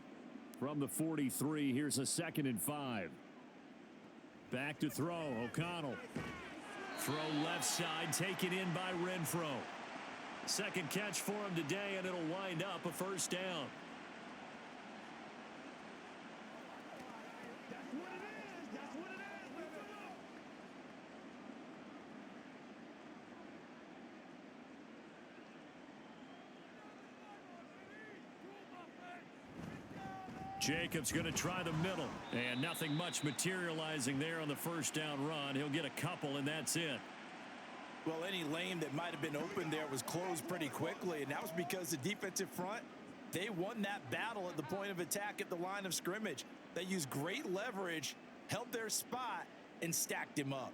From the 43, here's a 2nd and 5. Back to throw, O'Connell. Throw left side, taken in by Renfro. Second catch for him today, and it'll wind up a first down. Jacobs going to try the middle, and nothing much materializing there on the first down run. He'll get a couple, and that's it. Well, any lane that might have been open there was closed pretty quickly, and that was because the defensive front, they won that battle at the point of attack at the line of scrimmage. They used great leverage, held their spot, and stacked him up.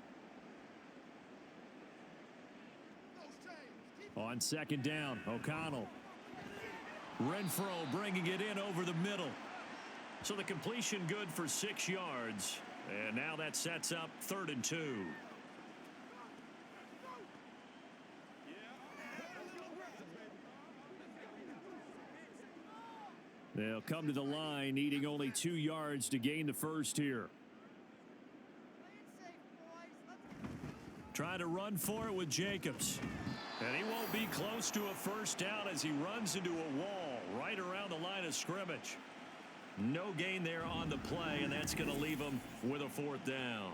On second down, O'Connell. Renfro bringing it in over the middle. So the completion good for 6 yards. And now that sets up 3rd and 2. They'll come to the line, needing only 2 yards to gain the first here. Try to run for it with Jacobs. And he won't be close to a first down as he runs into a wall right around the line of scrimmage. No gain there on the play, and that's going to leave him with a 4th down.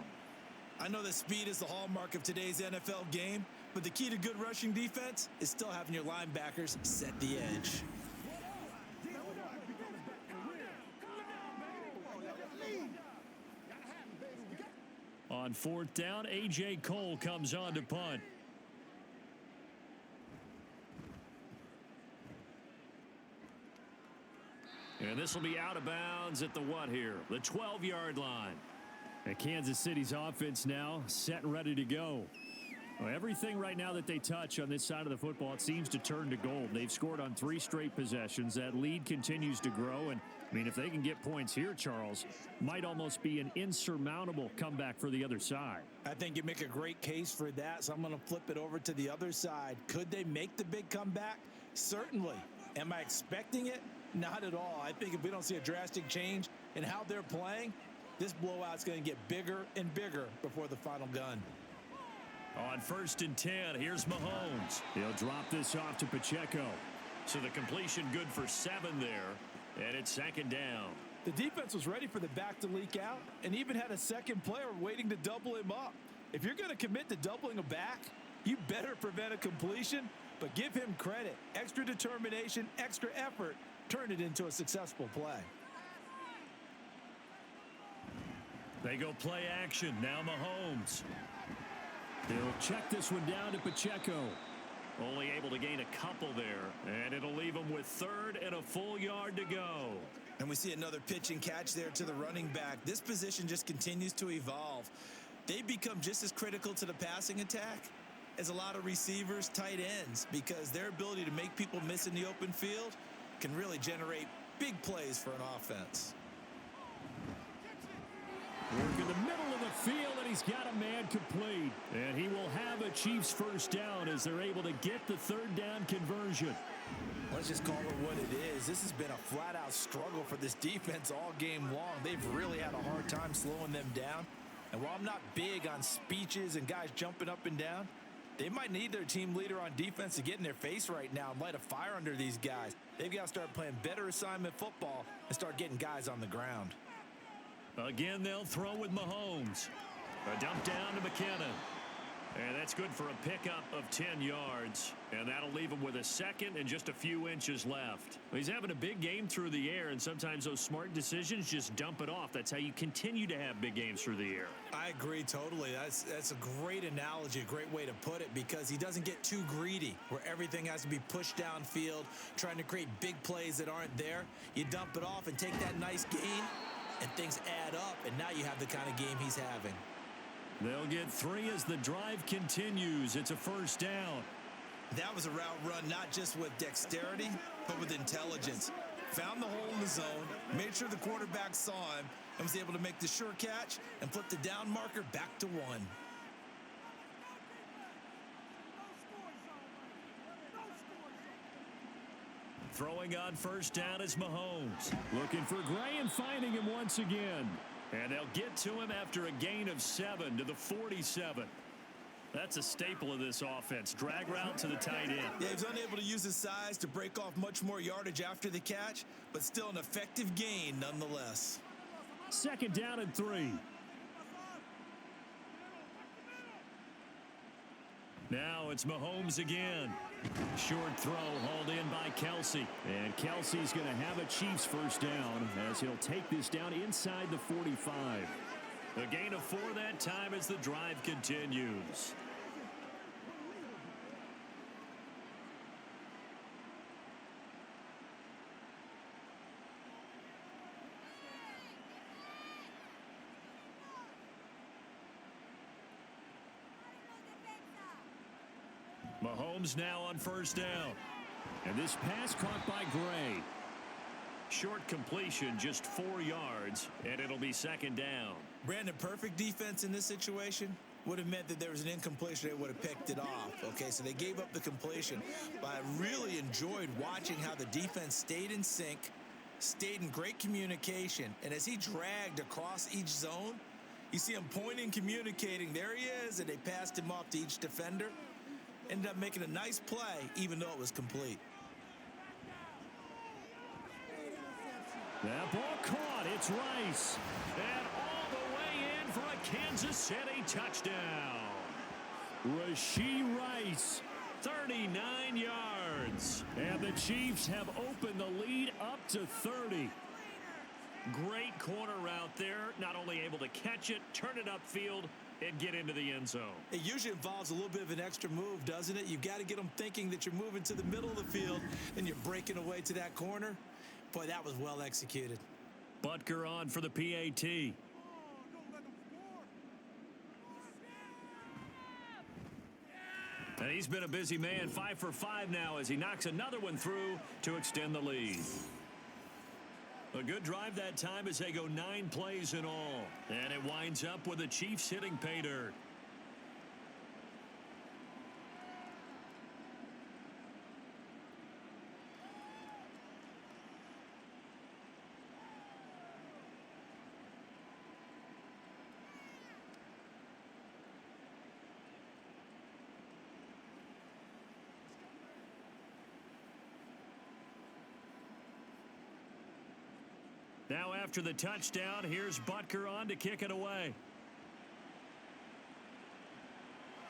I know that speed is the hallmark of today's NFL game, but the key to good rushing defense is still having your linebackers set the edge. On 4th down, A.J. Cole comes on to punt. And this will be out of bounds at the what here? The 12-yard line. And Kansas City's offense now set and ready to go. Well, everything right now that they touch on this side of the football, it seems to turn to gold. They've scored on 3 straight possessions. That lead continues to grow. And, I mean, if they can get points here, Charles, might almost be an insurmountable comeback for the other side. I think you make a great case for that, so I'm going to flip it over to the other side. Could they make the big comeback? Certainly. Am I expecting it? Not at all. I think if we don't see a drastic change in how they're playing, this blowout's going to get bigger and bigger before the final gun. On 1st and 10, here's Mahomes. He'll drop this off to Pacheco. So the completion good for 7 there, and it's 2nd down. The defense was ready for the back to leak out and even had a second player waiting to double him up. If you're going to commit to doubling a back, you better prevent a completion, but give him credit. Extra determination, extra effort, turned it into a successful play. They go play action. Now Mahomes. He'll check this one down to Pacheco. Only able to gain a couple there, and it'll leave him with 3rd and a full yard to go. And we see another pitch and catch there to the running back. This position just continues to evolve. They become just as critical to the passing attack as a lot of receivers, tight ends, because their ability to make people miss in the open field can really generate big plays for an offense. Work in the middle of the field, and he's got a man complete. And he will have a Chiefs first down as they're able to get the 3rd down conversion. Let's just call it what it is. This has been a flat-out struggle for this defense all game long. They've really had a hard time slowing them down. And while I'm not big on speeches and guys jumping up and down, they might need their team leader on defense to get in their face right now and light a fire under these guys. They've got to start playing better assignment football and start getting guys on the ground. Again, they'll throw with Mahomes. A dump down to McKinnon. And that's good for a pickup of 10 yards. And that'll leave him with a second and just a few inches left. He's having a big game through the air, and sometimes those smart decisions just dump it off. That's how you continue to have big games through the air. I agree totally. That's a great analogy, a great way to put it, because he doesn't get too greedy where everything has to be pushed downfield, trying to create big plays that aren't there. You dump it off and take that nice gain, and things add up, and now you have the kind of game he's having. They'll get 3 as the drive continues. It's a first down. That was a route run not just with dexterity, but with intelligence. Found the hole in the zone, made sure the quarterback saw him, and was able to make the sure catch and flip the down marker back to 1. Throwing on first down is Mahomes. Looking for Gray and finding him once again. And they'll get to him after a gain of 7 to the 47. That's a staple of this offense. Drag route to the tight end. Yeah, he's unable to use his size to break off much more yardage after the catch, but still an effective gain nonetheless. Second down and 3. Now it's Mahomes again. Short throw hauled in by Kelsey. And Kelsey's going to have a Chiefs first down as he'll take this down inside the 45. A gain of 4 that time as the drive continues. Mahomes now on first down. And this pass caught by Gray. Short completion, just 4 yards, and it'll be second down. Brandon, perfect defense in this situation would have meant that there was an incompletion. They would have picked it off. Okay, so they gave up the completion. But I really enjoyed watching how the defense stayed in sync, stayed in great communication. And as he dragged across each zone, you see him pointing, communicating. There he is, and they passed him off to each defender. Ended up making a nice play, even though it was complete. That ball caught. It's Rice. And all the way in for a Kansas City touchdown. Rashee Rice, 39 yards. And the Chiefs have opened the lead up to 30. Great corner route there. Not only able to catch it, turn it upfield, and get into the end zone. It usually involves a little bit of an extra move, doesn't it? You've got to get them thinking that you're moving to the middle of the field and you're breaking away to that corner. Boy, that was well executed. Butker on for the PAT. And he's been a busy man, 5 for 5 now as he knocks another one through to extend the lead. A good drive that time as they go 9 plays in all. And it winds up with the Chiefs hitting pay dirt. Now after the touchdown, here's Butker on to kick it away.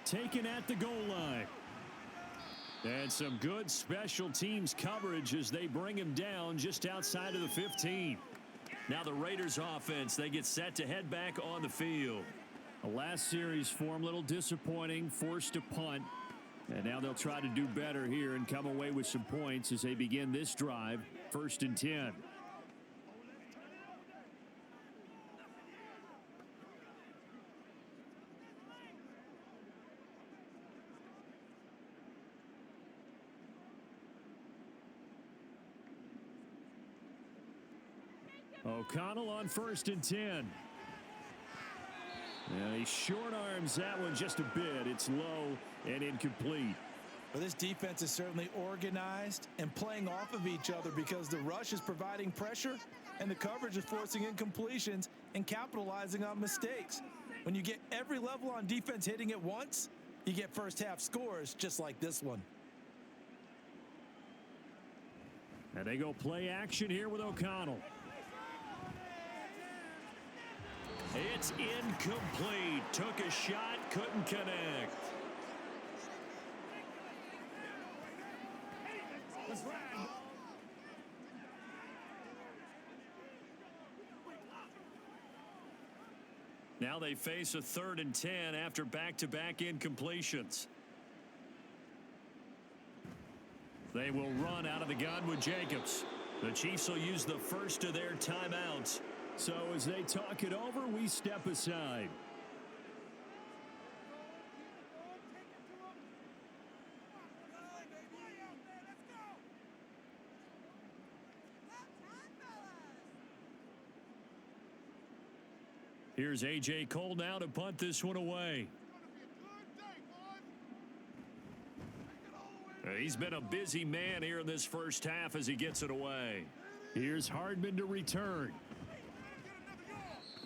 Taken at the goal line. And some good special teams coverage as they bring him down just outside of the 15. Now the Raiders offense, they get set to head back on the field. The last series form, a little disappointing, forced to punt. And now they'll try to do better here and come away with some points as they begin this drive, 1st and 10. O'Connell on 1st and 10. And he short arms that one just a bit. It's low and incomplete. Well, this defense is certainly organized and playing off of each other because the rush is providing pressure and the coverage is forcing incompletions and capitalizing on mistakes. When you get every level on defense hitting at once, you get first half scores just like this one. And they go play action here with O'Connell. It's incomplete. Took a shot, couldn't connect. Now they face a 3rd and 10 after back-to-back incompletions. They will run out of the gun with Jacobs. The Chiefs will use the first of their timeouts. So as they talk it over, we step aside. Here's A.J. Cole now to punt this one away. He's been a busy man here in this first half as he gets it away. Here's Hardman to return.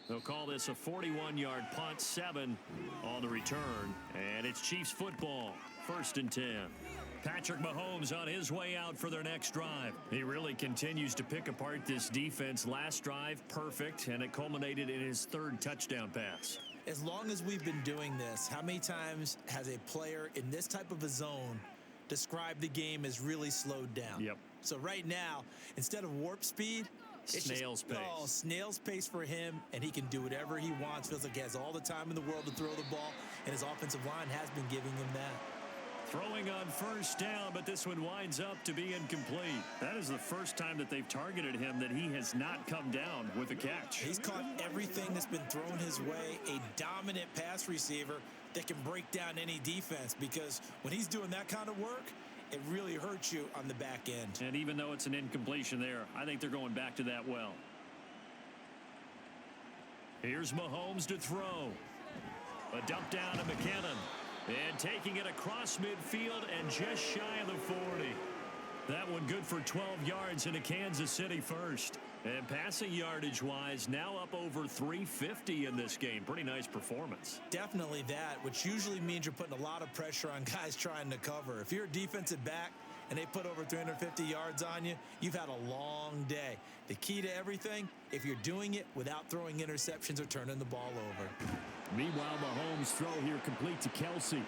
They'll call this a 41-yard punt, 7 on the return. And it's Chiefs football, 1st and 10. Patrick Mahomes on his way out for their next drive. He really continues to pick apart this defense. Last drive, perfect, and it culminated in his 3rd touchdown pass. As long as we've been doing this, how many times has a player in this type of a zone described the game as really slowed down? Yep. So right now, instead of warp speed, it's snail's pace. Oh, snail's pace for him, and he can do whatever he wants. Feels like he has all the time in the world to throw the ball, and his offensive line has been giving him that. Throwing on 1st down, but this one winds up to be incomplete. That is the first time that they've targeted him that he has not come down with a catch. He's caught everything that's been thrown his way, a dominant pass receiver that can break down any defense, because when he's doing that kind of work, it really hurts you on the back end. And even though it's an incompletion there, I think they're going back to that well. Here's Mahomes to throw. A dump down to McKinnon. And taking it across midfield and just shy of the 40. That one good for 12 yards into Kansas City first. And passing yardage-wise, now up over 350 in this game. Pretty nice performance. Definitely that, which usually means you're putting a lot of pressure on guys trying to cover. If you're a defensive back and they put over 350 yards on you, you've had a long day. The key to everything, if you're doing it without throwing interceptions or turning the ball over. Meanwhile, Mahomes' throw here complete to Kelsey.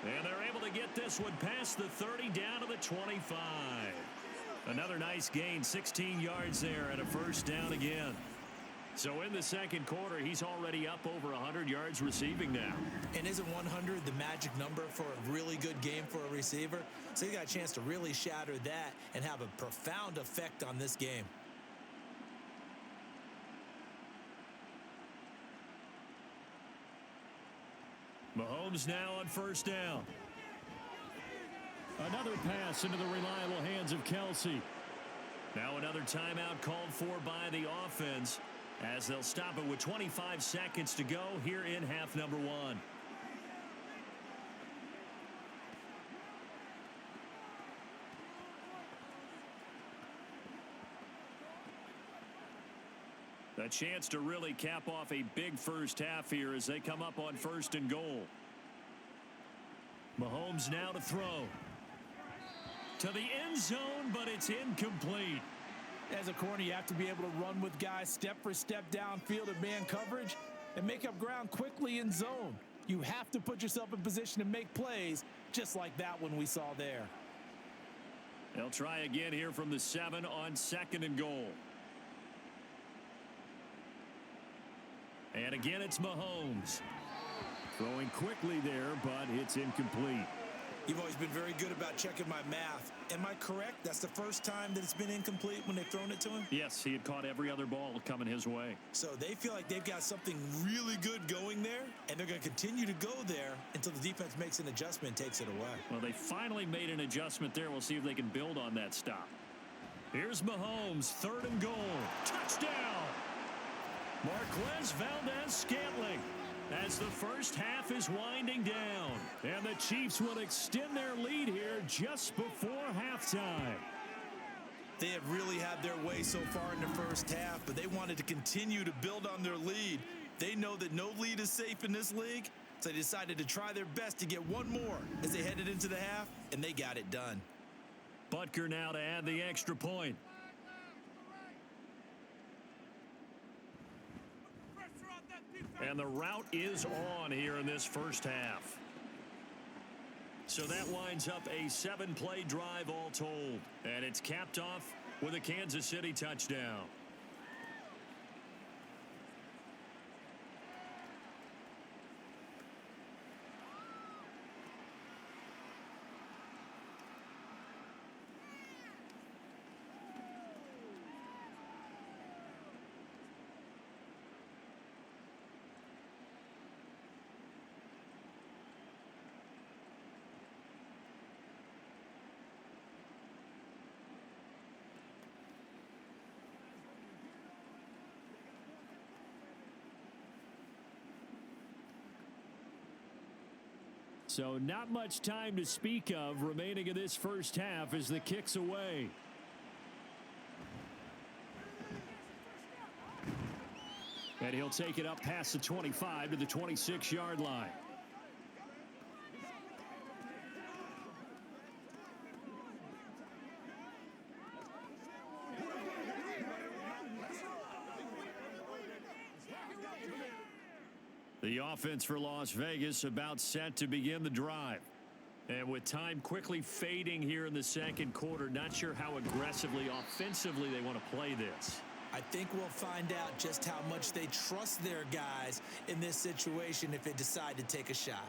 And they're able to get this one past the 30 down to the 25. Another nice gain, 16 yards there and a 1st down again. So in the 2nd quarter, he's already up over 100 yards receiving now. And isn't 100 the magic number for a really good game for a receiver? So he got a chance to really shatter that and have a profound effect on this game. Mahomes now on 1st down. Another pass into the reliable hands of Kelsey. Now another timeout called for by the offense as they'll stop it with 25 seconds to go here in half number 1. A chance to really cap off a big first half here as they come up on 1st and goal. Mahomes now to throw. To the end zone, but it's incomplete. As a corner, you have to be able to run with guys step for step downfield in man coverage and make up ground quickly in zone. You have to put yourself in position to make plays, just like that one we saw there. They'll try again here from the 7 on 2nd and goal. And again, it's Mahomes. Throwing quickly there, but it's incomplete. You've always been very good about checking my math. Am I correct? That's the first time that it's been incomplete when they've thrown it to him? Yes, he had caught every other ball coming his way. So they feel like they've got something really good going there, and they're going to continue to go there until the defense makes an adjustment and takes it away. Well, they finally made an adjustment there. We'll see if they can build on that stop. Here's Mahomes, 3rd and goal. Touchdown! Marquez Valdez-Scantling as the first half is winding down. And the Chiefs will extend their lead here just before halftime. They have really had their way so far in the first half, but they wanted to continue to build on their lead. They know that no lead is safe in this league, so they decided to try their best to get one more as they headed into the half, and they got it done. Butker now to add the extra point. Pressure on that defense. And the route is on here in this first half. So that winds up a 7-play drive all told. And it's capped off with a Kansas City touchdown. So not much time to speak of remaining in this first half as the kick's away. And he'll take it up past the 25 to the 26-yard line. The offense for Las Vegas about set to begin the drive. And with time quickly fading here in the second quarter, not sure how aggressively, offensively they want to play this. I think we'll find out just how much they trust their guys in this situation if they decide to take a shot.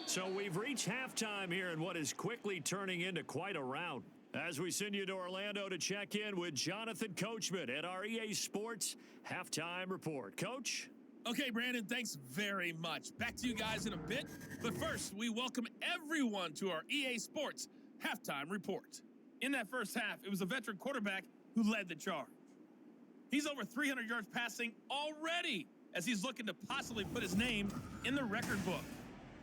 So we've reached halftime here in what is quickly turning into quite a rout. As we send you to Orlando to check in with Jonathan Coachman at our EA Sports Halftime Report. Coach? Okay, Brandon, thanks very much. Back to you guys in a bit. But first, we welcome everyone to our EA Sports Halftime Report. In that first half, it was a veteran quarterback who led the charge. He's over 300 yards passing already as he's looking to possibly put his name in the record book.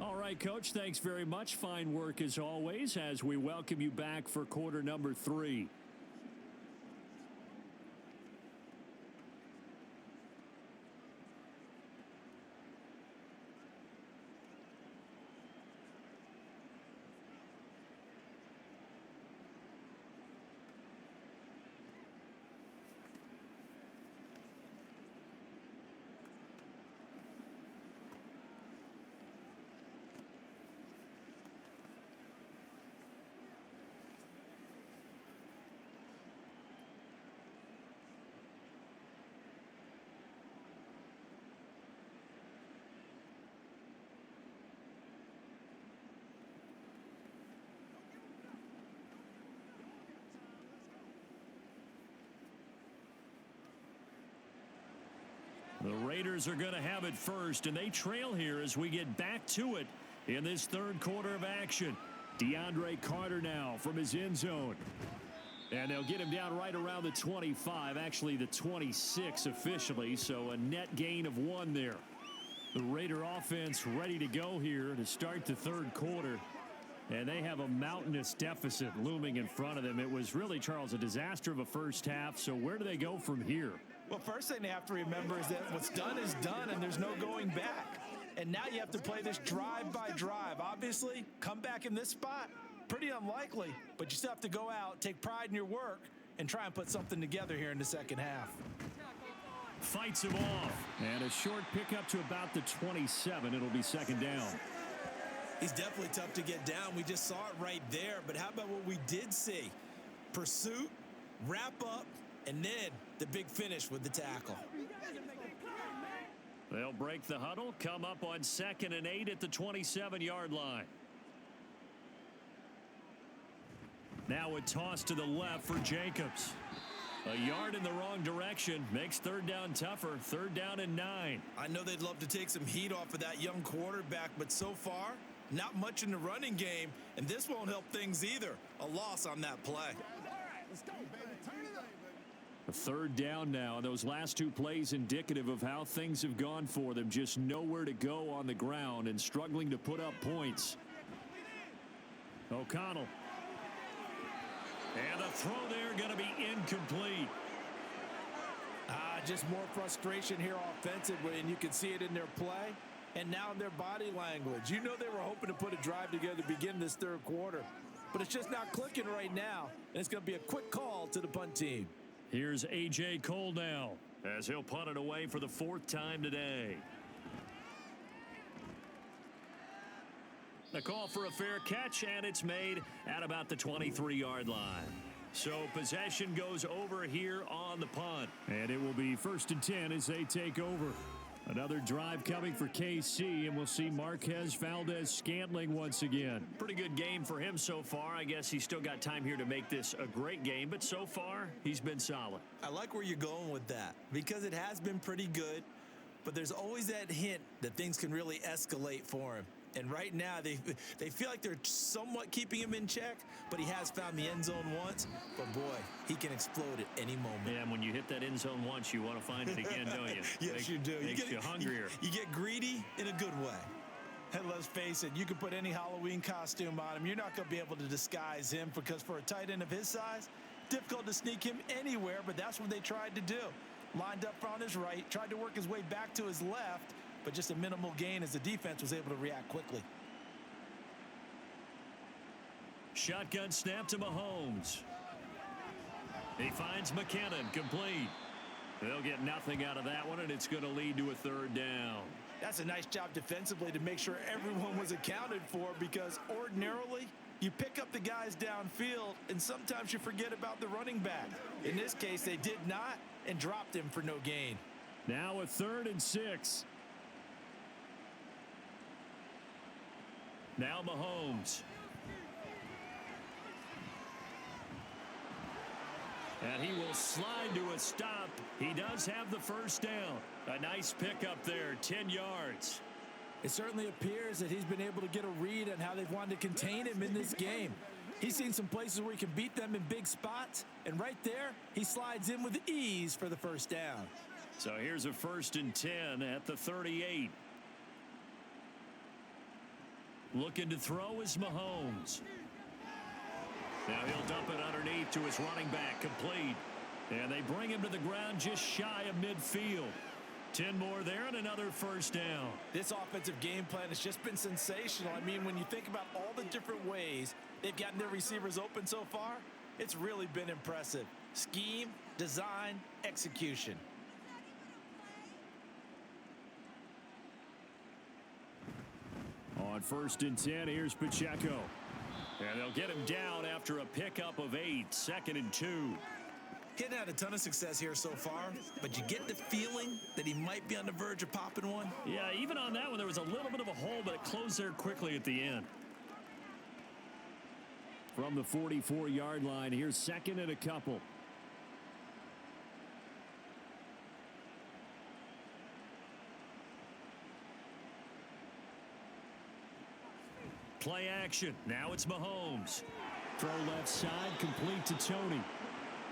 All right, Coach, thanks very much. Fine work as always as we welcome you back for quarter number 3. The Raiders are going to have it first, and they trail here as we get back to it in this third quarter of action. DeAndre Carter now from his end zone. And they'll get him down right around the 25, actually the 26 officially, so a net gain of 1 there. The Raider offense ready to go here to start the third quarter. And they have a mountainous deficit looming in front of them. It was really, Charles, a disaster of a first half, so where do they go from here? Well, first thing they have to remember is that what's done is done, and there's no going back. And now you have to play this drive by drive. Obviously, come back in this spot, pretty unlikely, but you still have to go out, take pride in your work, and try and put something together here in the second half. Fights him off, and a short pickup to about the 27. It'll be second down. He's definitely tough to get down. We just saw it right there, but how about what we did see? Pursuit, wrap up, and then the big finish with the tackle. They'll break the huddle, come up on 2nd and 8 at the 27-yard line. Now a toss to the left for Jacobs. A yard in the wrong direction makes third down tougher. Third down and 9. I know they'd love to take some heat off of that young quarterback, but so far, not much in the running game, and this won't help things either. A loss on that play. A third down now, and those last 2 plays indicative of how things have gone for them. Just nowhere to go on the ground and struggling to put up points. O'Connell. And the throw there going to be incomplete. Just more frustration here offensively, and you can see it in their play and now in their body language. You know they were hoping to put a drive together to begin this third quarter, but it's just not clicking right now, and it's going to be a quick call to the punt team. Here's A.J. Cole now. as he'll punt it away for the 4th time today. The call for a fair catch, and it's made at about the 23-yard line. So possession goes over here on the punt. And it will be 1st and 10 as they take over. Another drive coming for KC, and we'll see Marquez Valdez-Scantling once again. Pretty good game for him so far. I guess he's still got time here to make this a great game, but so far, he's been solid. I like where you're going with that because it has been pretty good, but there's always that hint that things can really escalate for him. And right now, they feel like they're somewhat keeping him in check, but he has found the end zone once. But, boy, he can explode at any moment. Yeah, and when you hit that end zone once, you want to find it again, don't you? Yes, you do. Makes you hungrier. You get greedy in a good way. And let's face it, you can put any Halloween costume on him. You're not going to be able to disguise him because for a tight end of his size, difficult to sneak him anywhere, but that's what they tried to do. Lined up on his right, tried to work his way back to his left, but just a minimal gain as the defense was able to react quickly. Shotgun snap to Mahomes. He finds McKinnon, complete. They'll get nothing out of that one, and it's going to lead to a 3rd down. That's a nice job defensively to make sure everyone was accounted for because ordinarily you pick up the guys downfield and sometimes you forget about the running back. In this case, they did not and dropped him for no gain. Now a 3rd and 6. Now Mahomes. And he will slide to a stop. He does have the 1st down. A nice pickup there, 10 yards. It certainly appears that he's been able to get a read on how they've wanted to contain him in this game. He's seen some places where he can beat them in big spots, and right there, he slides in with ease for the 1st down. So here's a 1st and 10 at the 38. Looking to throw is Mahomes. Now he'll dump it underneath to his running back, complete. And they bring him to the ground just shy of midfield. 10 more there and another 1st down. This offensive game plan has just been sensational. I mean, when you think about all the different ways they've gotten their receivers open so far, it's really been impressive. Scheme, design, execution. On 1st and 10, here's Pacheco. And they'll get him down after a pickup of 8, 2nd and 2. He hasn't had a ton of success here so far, but you get the feeling that he might be on the verge of popping one. Yeah, even on that one, there was a little bit of a hole, but it closed there quickly at the end. From the 44-yard line, here's 2nd and a couple. Play action. Now it's Mahomes. Throw left side, complete to Tony.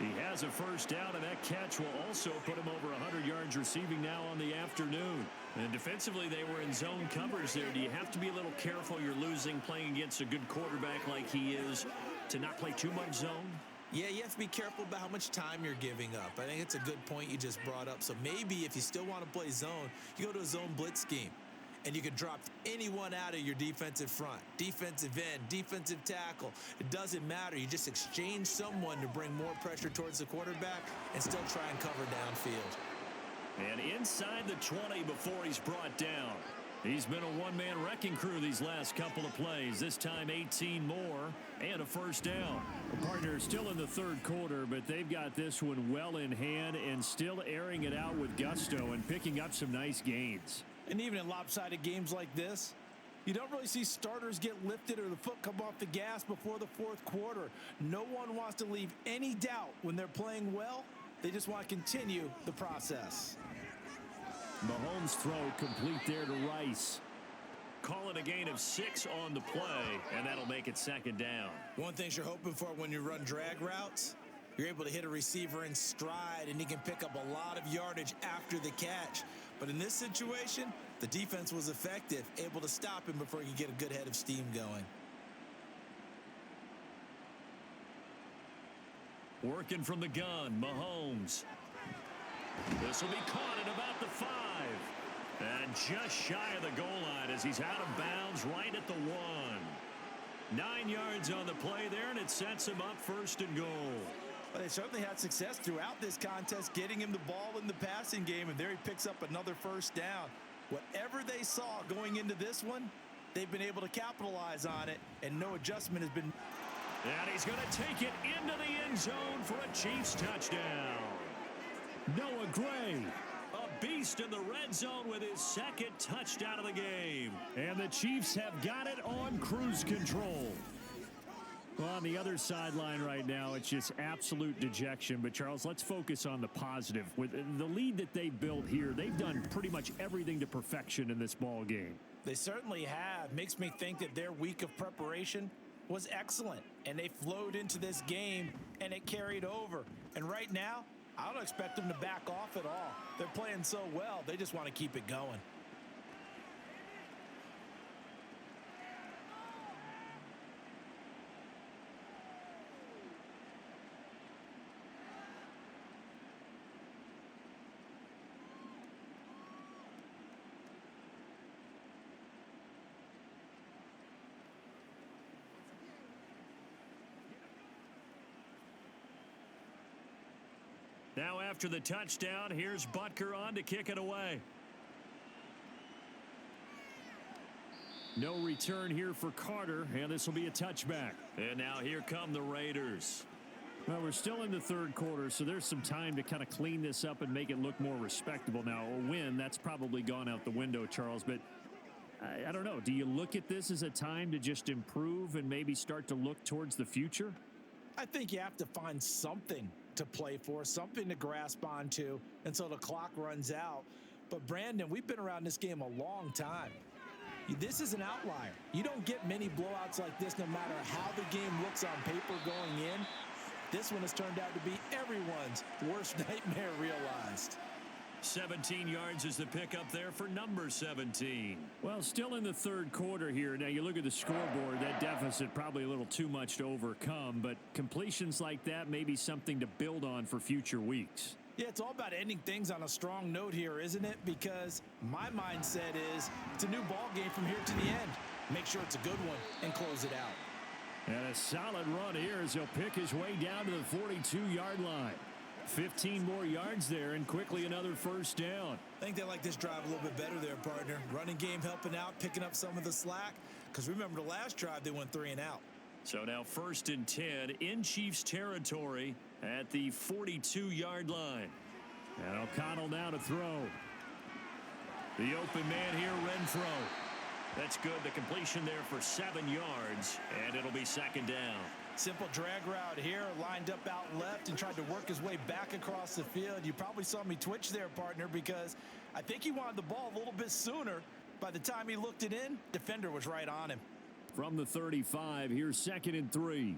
He has a 1st down, and that catch will also put him over 100 yards receiving now on the afternoon. And defensively, they were in zone covers there. Do you have to be a little careful? You're losing playing against a good quarterback like he is to not play too much zone? Yeah, you have to be careful about how much time you're giving up. I think it's a good point you just brought up. So maybe if you still want to play zone, you go to a zone blitz scheme. And you can drop anyone out of your defensive front, defensive end, defensive tackle. It doesn't matter. You just exchange someone to bring more pressure towards the quarterback and still try and cover downfield. And inside the 20 before he's brought down. He's been a one-man wrecking crew these last couple of plays. This time 18 more and a 1st down. The partners still in the 3rd quarter, but they've got this one well in hand and still airing it out with gusto and picking up some nice gains. And even in lopsided games like this, you don't really see starters get lifted or the foot come off the gas before the 4th quarter. No one wants to leave any doubt when they're playing well. They just want to continue the process. Mahomes' throw complete there to Rice. Call it a gain of 6 on the play, and that'll make it 2nd down. One thing you're hoping for when you run drag routes, you're able to hit a receiver in stride, and he can pick up a lot of yardage after the catch. But in this situation, the defense was effective, able to stop him before he could get a good head of steam going. Working from the gun, Mahomes. This will be caught at about the 5. And just shy of the goal line as he's out of bounds right at the 1. 9 yards on the play there, and it sets him up 1st and goal. Well, they certainly had success throughout this contest, getting him the ball in the passing game, and there he picks up another first down. Whatever they saw going into this one, they've been able to capitalize on it, and no adjustment has been. And he's going to take it into the end zone for a Chiefs touchdown. Noah Gray, a beast in the red zone with his second touchdown of the game. And the Chiefs have got it on cruise control. Well, on the other sideline right now, it's just absolute dejection. But, Charles, let's focus on the positive. With the lead that they built here, they've done pretty much everything to perfection in this ball game. They certainly have. Makes me think that their week of preparation was excellent. And they flowed into this game, and it carried over. And right now, I don't expect them to back off at all. They're playing so well, they just want to keep it going. Now after the touchdown, here's Butker on to kick it away. No return here for Carter, and this will be a touchback. And now here come the Raiders. Well, we're still in the third quarter, so there's some time to kind of clean this up and make it look more respectable. Now, a win, that's probably gone out the window, Charles, but I don't know. Do you look at this as a time to just improve and maybe start to look towards the future? I think you have to find something to play for, something to grasp onto until the clock runs out. But Brandon, we've been around this game a long time. This is an outlier. You don't get many blowouts like this no matter how the game looks on paper going in. This one has turned out to be everyone's worst nightmare realized. 17 yards is the pickup there for number 17. Well, still in the third quarter here. Now, you look at the scoreboard, that deficit probably a little too much to overcome, but completions like that may be something to build on for future weeks. Yeah, it's all about ending things on a strong note here, isn't it? Because my mindset is it's a new ball game from here to the end. Make sure it's a good one and close it out. And a solid run here as he'll pick his way down to the 42-yard line. 15 more yards there, and quickly another first down. I think they like this drive a little bit better there, partner. Running game helping out, picking up some of the slack. Because remember the last drive, they went 3 and out. So now 1st and 10 in Chiefs territory at the 42-yard line. And O'Connell now to throw. The open man here, Renfro. That's good. The completion there for 7 yards, and it'll be 2nd down. Simple drag route here, lined up out left and tried to work his way back across the field. You probably saw me twitch there, partner, because I think he wanted the ball a little bit sooner. By the time he looked it in, defender was right on him. From the 35, here's 2nd and 3.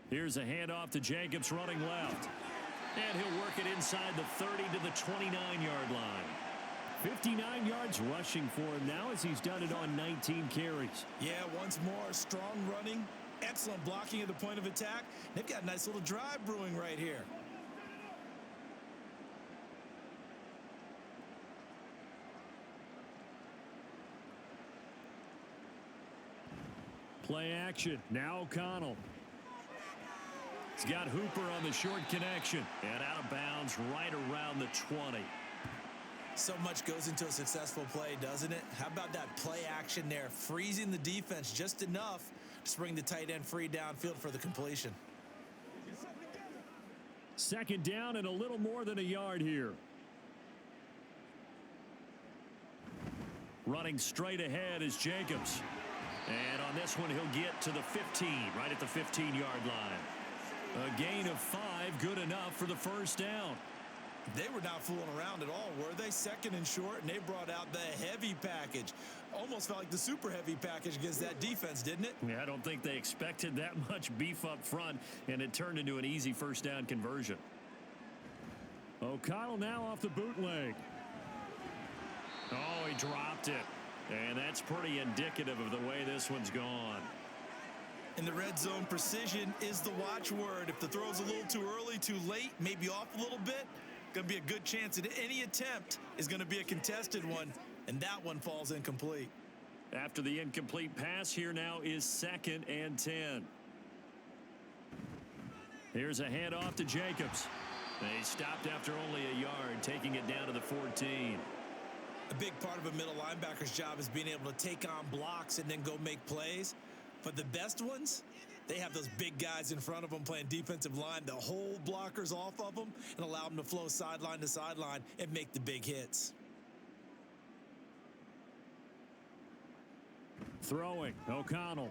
Here's a handoff to Jacobs running left. And he'll work it inside the 30 to the 29-yard line. 59 yards rushing for him now as he's done it on 19 carries. Yeah, once more, strong running, excellent blocking at the point of attack. They've got a nice little drive brewing right here. Play action. Now O'Connell. He's got Hooper on the short connection. And out of bounds right around the 20. So much goes into a successful play, doesn't it? How about that play action there? Freezing the defense just enough to bring the tight end free downfield for the completion. 2nd down and a little more than a yard here. Running straight ahead is Jacobs. And on this one, he'll get to the 15, right at the 15-yard line. A gain of 5, good enough for the first down. They were not fooling around at all, were they? 2nd and short, and they brought out the heavy package. Almost felt like the super heavy package against that defense, didn't it? Yeah, I don't think they expected that much beef up front, and it turned into an easy first down conversion. O'Connell now off the bootleg. Oh, he dropped it. And that's pretty indicative of the way this one's gone. In the red zone, precision is the watchword. If the throw's a little too early, too late, maybe off a little bit, going to be a good chance that any attempt is going to be a contested one, and that one falls incomplete. After the incomplete pass, here now is 2nd and 10. Here's a handoff to Jacobs. They stopped after only a yard, taking it down to the 14. A big part of a middle linebacker's job is being able to take on blocks and then go make plays. But the best ones, they have those big guys in front of them playing defensive line that hold blockers off of them and allow them to flow sideline to sideline and make the big hits. Throwing, O'Connell.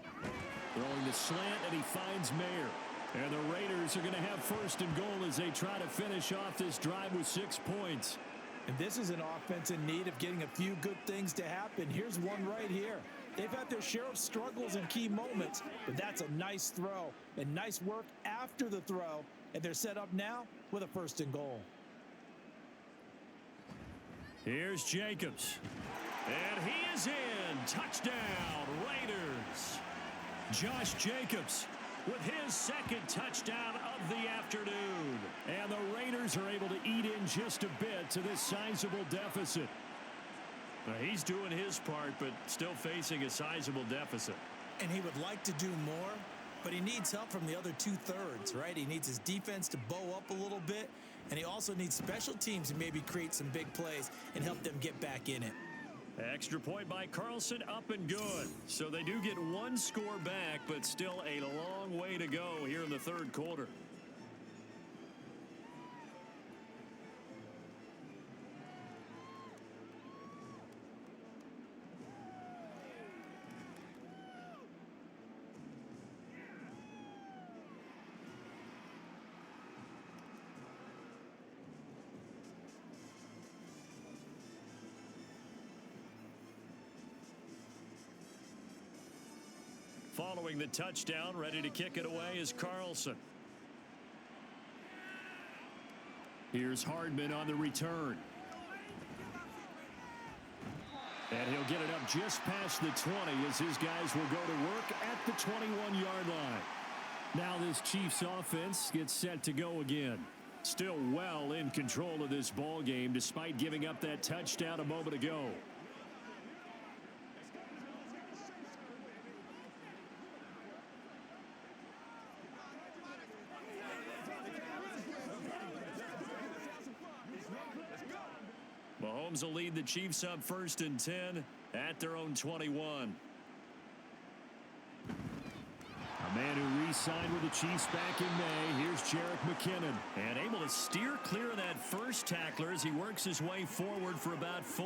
Throwing the slant, and he finds Mayer. And the Raiders are going to have first and goal as they try to finish off this drive with 6 points. And this is an offense in need of getting a few good things to happen. Here's one right here. They've had their share of struggles in key moments, but that's a nice throw and nice work after the throw. And they're set up now with a first and goal. Here's Jacobs. And he is in. Touchdown, Raiders. Josh Jacobs with his second touchdown of the afternoon. And the Raiders are able to eat in just a bit to this sizable deficit. He's doing his part, but still facing a sizable deficit. And he would like to do more, but he needs help from the other two-thirds, right? He needs his defense to bow up a little bit, and he also needs special teams to maybe create some big plays and help them get back in it. Extra point by Carlson, up and good. So they do get one score back, but still a long way to go here in the third quarter. Following the touchdown, ready to kick it away is Carlson. Here's Hardman on the return. And he'll get it up just past the 20 as his guys will go to work at the 21-yard line. Now this Chiefs offense gets set to go again. Still well in control of this ball game despite giving up that touchdown a moment ago. Mahomes will lead the Chiefs up first and 10 at their own 21. A man who re-signed with the Chiefs back in May. Here's Jerick McKinnon. And able to steer clear of that first tackler as he works his way forward for about 4.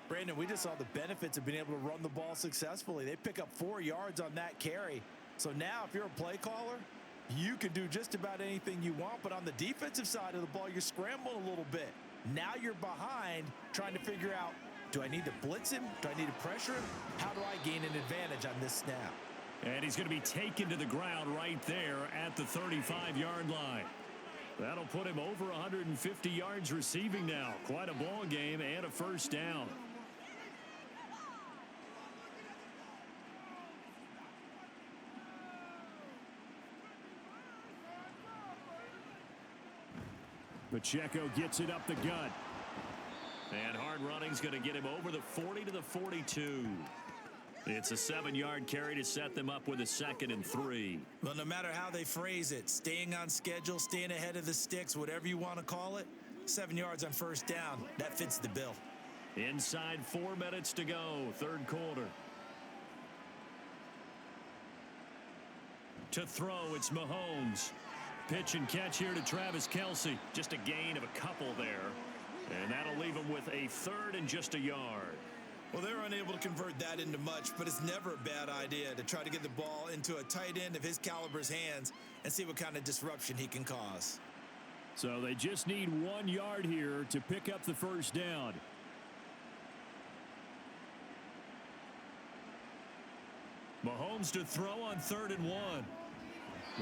Brandon, we just saw the benefits of being able to run the ball successfully. They pick up 4 yards on that carry. So now if you're a play caller, you can do just about anything you want. But on the defensive side of the ball, you're scrambling a little bit. Now you're behind trying to figure out, do I need to blitz him? Do I need to pressure him? How do I gain an advantage on this snap? And he's going to be taken to the ground right there at the 35-yard line. That'll put him over 150 yards receiving now. Quite a ball game and a first down. Pacheco gets it up the gut. And hard running's going to get him over the 40 to the 42. It's a 7-yard carry to set them up with a 2nd and 3. Well, no matter how they phrase it, staying on schedule, staying ahead of the sticks, whatever you want to call it, 7 yards on first down, that fits the bill. Inside 4 minutes to go, third quarter. To throw, it's Mahomes. Pitch and catch here to Travis Kelce. Just a gain of a couple there. And that'll leave him with a 3rd and just a yard. Well, they're unable to convert that into much, but it's never a bad idea to try to get the ball into a tight end of his caliber's hands and see what kind of disruption he can cause. So they just need 1 yard here to pick up the first down. Mahomes to throw on 3rd and 1.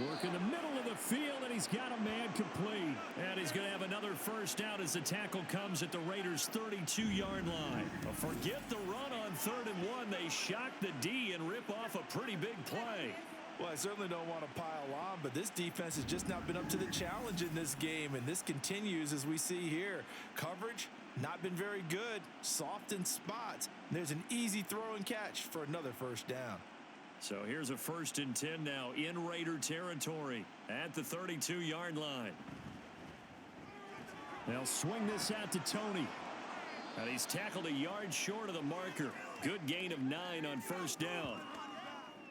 Work in the middle of the field, and he's got a man complete. And he's going to have another first down as the tackle comes at the Raiders' 32-yard line. But forget the run on 3rd and 1. They shock the D and rip off a pretty big play. Well, I certainly don't want to pile on, but this defense has just not been up to the challenge in this game, and this continues as we see here. Coverage, not been very good, soft in spots. There's an easy throw and catch for another first down. So here's a 1st and 10 now in Raider territory at the 32-yard line. They'll swing this out to Tony. And he's tackled a yard short of the marker. Good gain of 9 on 1st down.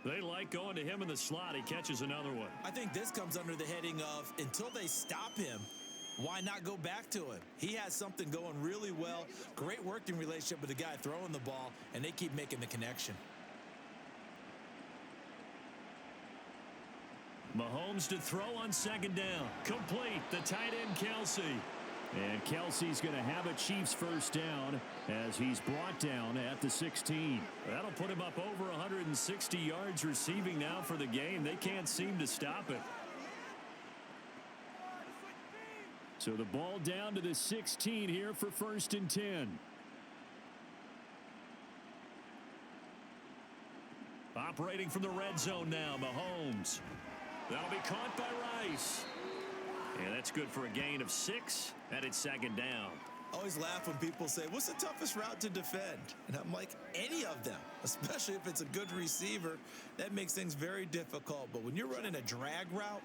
They like going to him in the slot. He catches another one. I think this comes under the heading of until they stop him, why not go back to him? He has something going really well. Great working relationship with the guy throwing the ball, and they keep making the connection. Mahomes to throw on 2nd down. Complete. The tight end, Kelsey. And Kelsey's going to have a Chiefs 1st down as he's brought down at the 16. That'll put him up over 160 yards receiving now for the game. They can't seem to stop it. So the ball down to the 16 here for 1st and 10. Operating from the red zone now, Mahomes. That'll be caught by Rice. And that's good for a gain of 6, and it's 2nd down. I always laugh when people say, what's the toughest route to defend? And I'm like, any of them, especially if it's a good receiver. That makes things very difficult. But when you're running a drag route,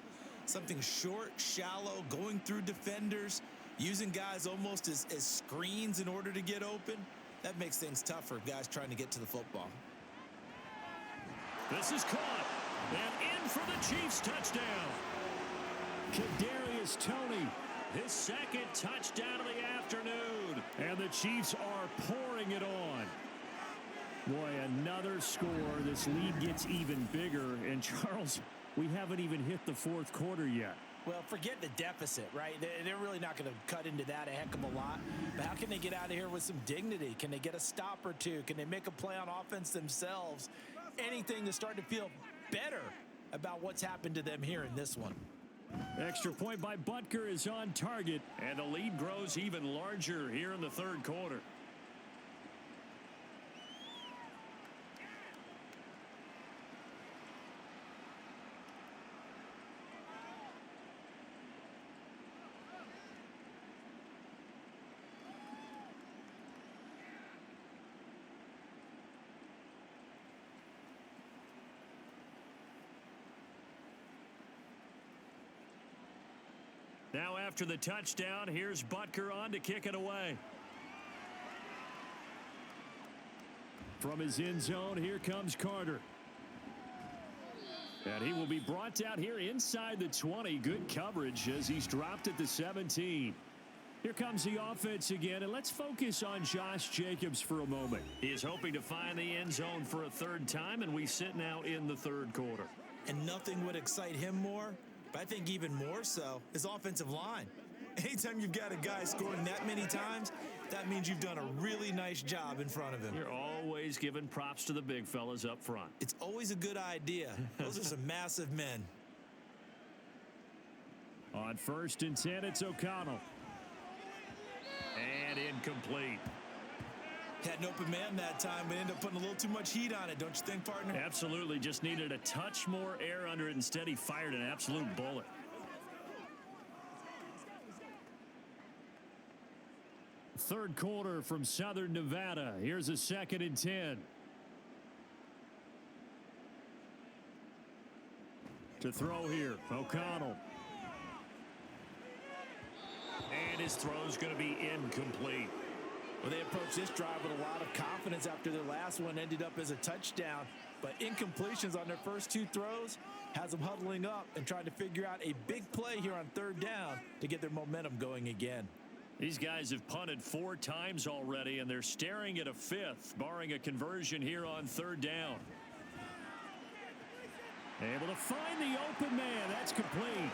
something short, shallow, going through defenders, using guys almost as screens in order to get open, that makes things tough for guys trying to get to the football. This is caught. And in for the Chiefs touchdown. Kadarius Toney, his 2nd touchdown of the afternoon. And the Chiefs are pouring it on. Boy, another score. This lead gets even bigger. And Charles, we haven't even hit the 4th quarter yet. Well, forget the deficit, right? They're really not going to cut into that a heck of a lot. But how can they get out of here with some dignity? Can they get a stop or two? Can they make a play on offense themselves? Anything to start to feel better about what's happened to them here in this one. Extra point by Butker is on target, and the lead grows even larger here in the 3rd quarter. Now after the touchdown, here's Butker on to kick it away. From his end zone, here comes Carter. And he will be brought down here inside the 20. Good coverage as he's dropped at the 17. Here comes the offense again, and let's focus on Josh Jacobs for a moment. He is hoping to find the end zone for a 3rd time, and we sit now in the 3rd quarter. And nothing would excite him more, but I think even more so, his offensive line. Anytime you've got a guy scoring that many times, that means you've done a really nice job in front of him. You're always giving props to the big fellas up front. It's always a good idea. Those are some massive men. On 1st and 10, it's O'Connell. And incomplete. Had an open man that time, but ended up putting a little too much heat on it, don't you think, partner? Absolutely. Just needed a touch more air under it. Instead, he fired an absolute bullet. Third quarter from Southern Nevada. Here's a 2nd and 10. To throw here, O'Connell. And his throw's going to be incomplete. Well, they approached this drive with a lot of confidence after their last one ended up as a touchdown. But incompletions on their first 2 throws has them huddling up and trying to figure out a big play here on 3rd down to get their momentum going again. These guys have punted 4 times already, and they're staring at a 5th, barring a conversion here on 3rd down. Able to find the open man. That's complete.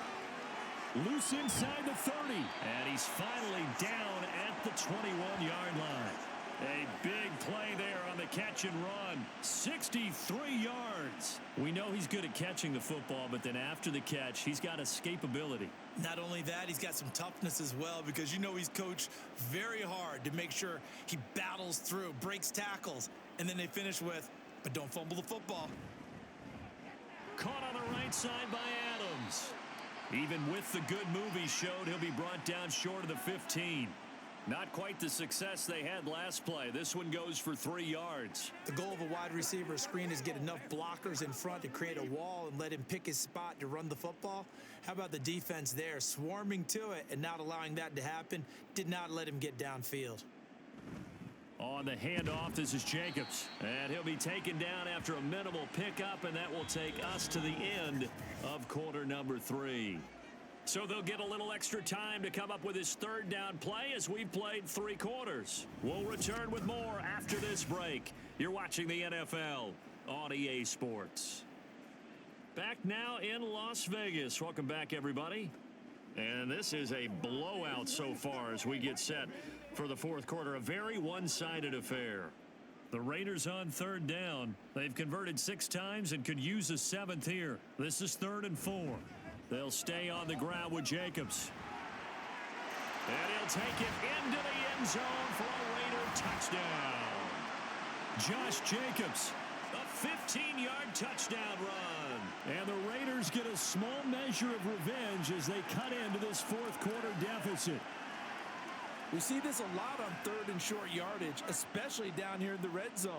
Loose inside the 30. And he's finally down at the 21-yard line. A big play there on the catch and run. 63 yards. We know he's good at catching the football, but then after the catch, he's got escapability. Not only that, he's got some toughness as well, because you know he's coached very hard to make sure he battles through, breaks tackles, and then they finish with, but don't fumble the football. Caught on the right side by Adams. Even with the good move he showed, he'll be brought down short of the 15. Not quite the success they had last play. This one goes for 3 yards. The goal of a wide receiver screen is get enough blockers in front to create a wall and let him pick his spot to run the football. How about the defense there, swarming to it and not allowing that to happen? Did not let him get downfield. On the handoff, this is Jacobs. And he'll be taken down after a minimal pickup, and that will take us to the end of quarter number 3. So they'll get a little extra time to come up with his third down play as we've played 3 quarters. We'll return with more after this break. You're watching the NFL on EA Sports. Back now in Las Vegas. Welcome back, everybody. And this is a blowout so far as we get set for the fourth quarter. A very one-sided affair. The Raiders on third down. They've converted 6 times and could use a 7th here. This is 3rd and 4. They'll stay on the ground with Jacobs. And he'll take it into the end zone for a Raider touchdown. Josh Jacobs, a 15-yard touchdown run. And the Raiders get a small measure of revenge as they cut into this fourth quarter deficit. We see this a lot on 3rd and short yardage, especially down here in the red zone.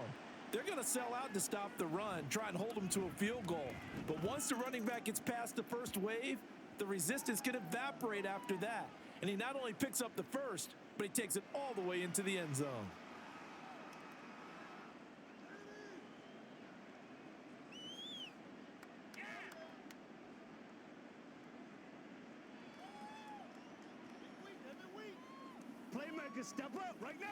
They're going to sell out to stop the run, try and hold them to a field goal. But once the running back gets past the first wave, the resistance can evaporate after that. And he not only picks up the first, but he takes it all the way into the end zone. Playmaker, step up right now.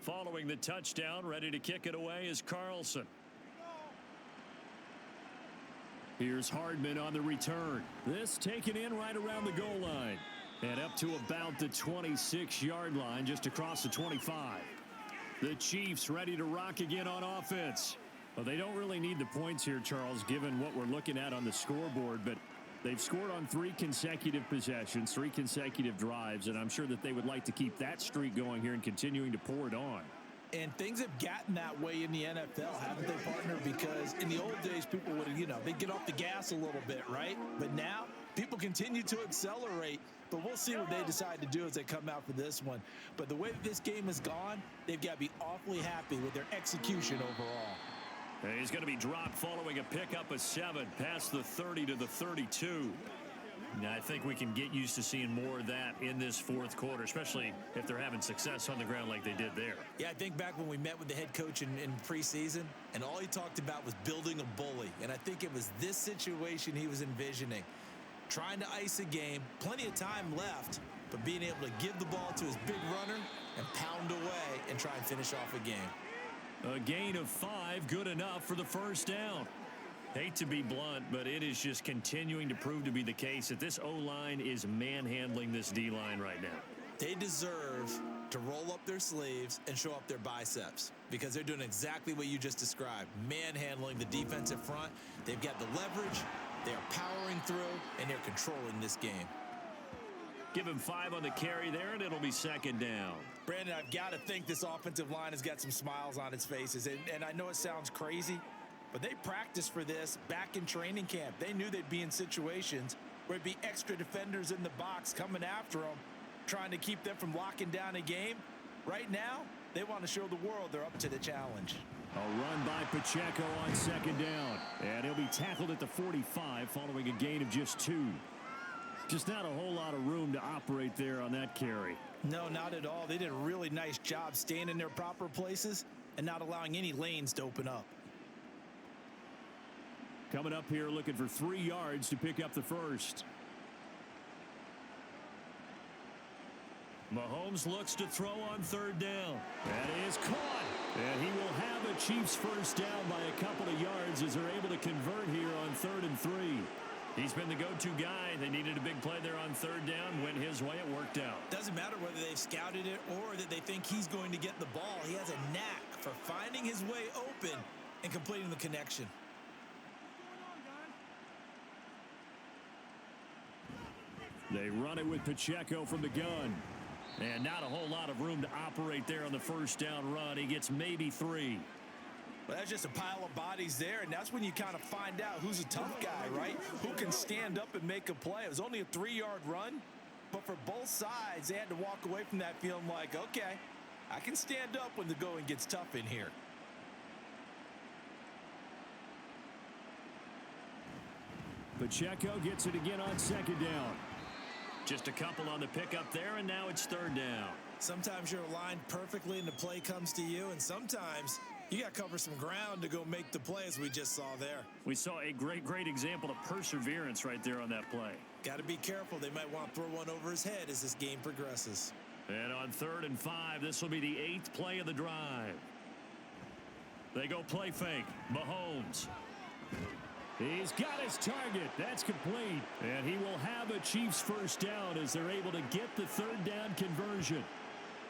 Following the touchdown, ready to kick it away is Carlson. Here's Hardman on the return. This taken in right around the goal line. And up to about the 26-yard line, just across the 25. The Chiefs ready to rock again on offense. Well, they don't really need the points here, Charles, given what we're looking at on the scoreboard, but they've scored on 3 consecutive possessions, 3 consecutive drives, and I'm sure that they would like to keep that streak going here and continuing to pour it on. And things have gotten that way in the NFL, haven't they, partner? Because in the old days, people would, they'd get off the gas a little bit, right? But now, people continue to accelerate. But we'll see what they decide to do as they come out for this one. But the way that this game has gone, they've got to be awfully happy with their execution overall. And he's going to be dropped following a pickup of 7 past the 30 to the 32. Now, I think we can get used to seeing more of that in this fourth quarter, especially if they're having success on the ground like they did there. Yeah, I think back when we met with the head coach in preseason, and all he talked about was building a bully. And I think it was this situation he was envisioning. Trying to ice a game, plenty of time left, but being able to give the ball to his big runner and pound away and try and finish off a game. A gain of 5, good enough for the first down. Hate to be blunt, but it is just continuing to prove to be the case that this O-line is manhandling this D-line right now. They deserve to roll up their sleeves and show up their biceps because they're doing exactly what you just described, manhandling the defensive front. They've got the leverage, they are powering through, and they're controlling this game. Give him 5 on the carry there, and it'll be second down. Brandon, I've got to think this offensive line has got some smiles on its faces, and I know it sounds crazy, but they practiced for this back in training camp. They knew they'd be in situations where it'd be extra defenders in the box coming after them, trying to keep them from locking down a game. Right now, they want to show the world they're up to the challenge. A run by Pacheco on second down, and he'll be tackled at the 45 following a gain of just 2. Just not a whole lot of room to operate there on that carry. No, not at all. They did a really nice job staying in their proper places and not allowing any lanes to open up. Coming up here looking for 3 yards to pick up the first. Mahomes looks to throw on third down. That is caught. And he will have a Chiefs first down by a couple of yards as they're able to convert here on 3rd and 3. He's been the go-to guy. They needed a big play there on third down. Went his way. It worked out. Doesn't matter whether they've scouted it or that they think he's going to get the ball. He has a knack for finding his way open and completing the connection. They run it with Pacheco from the gun. And not a whole lot of room to operate there on the first down run. He gets maybe 3. Well, that's just a pile of bodies there, and that's when you kind of find out who's a tough guy, right? Who can stand up and make a play. It was only a 3-yard run, but for both sides, they had to walk away from that feeling like, okay, I can stand up when the going gets tough in here. Pacheco gets it again on second down. Just a couple on the pickup there, and now it's third down. Sometimes you're aligned perfectly and the play comes to you, and sometimes you got to cover some ground to go make the play, as we just saw there. We saw a great example of perseverance right there on that play. Got to be careful. They might want to throw one over his head as this game progresses. And on 3rd and 5, this will be the 8th play of the drive. They go play fake. Mahomes. He's got his target. That's complete. And he will have a Chiefs first down as they're able to get the third down conversion.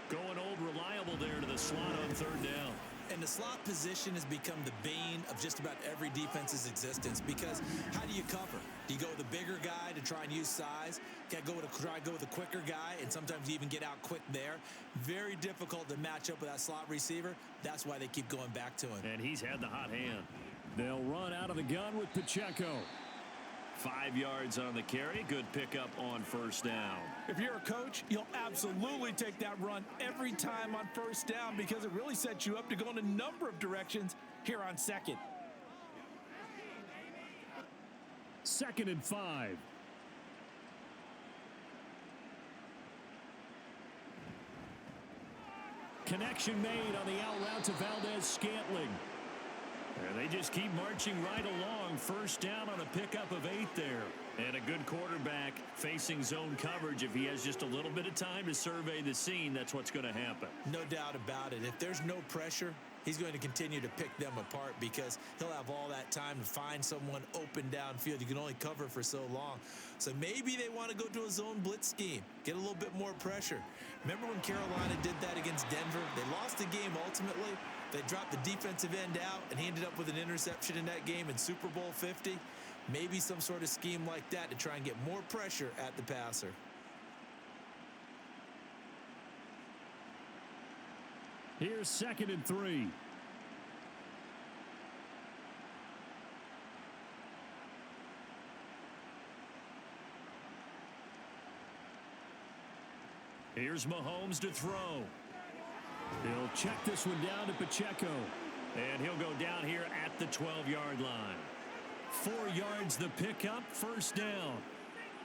Going old reliable there to the slot on 3rd down. And the slot position has become the bane of just about every defense's existence, because how do you cover? Do you go with the bigger guy to try and use size? Try to go with a quicker guy, and sometimes you even get out quick there. Very difficult to match up with that slot receiver. That's why they keep going back to him. And he's had the hot hand. They'll run out of the gun with Pacheco. 5 yards on the carry. Good pickup on first down. If you're a coach, you'll absolutely take that run every time on first down, because it really sets you up to go in a number of directions here on second. 2nd and 5. Connection made on the out route to Valdez-Scantling. And they just keep marching right along. First down on a pickup of 8 there. And a good quarterback facing zone coverage. If he has just a little bit of time to survey the scene, that's what's going to happen. No doubt about it. If there's no pressure, he's going to continue to pick them apart, because he'll have all that time to find someone open downfield. You can only cover for so long. So maybe they want to go to a zone blitz scheme, get a little bit more pressure. Remember when Carolina did that against Denver? They lost the game ultimately. They dropped the defensive end out, and he ended up with an interception in that game in Super Bowl 50. Maybe some sort of scheme like that to try and get more pressure at the passer. Here's 2nd and 3. Here's Mahomes to throw. He'll check this one down to Pacheco. And he'll go down here at the 12-yard line. 4 yards the pickup, first down.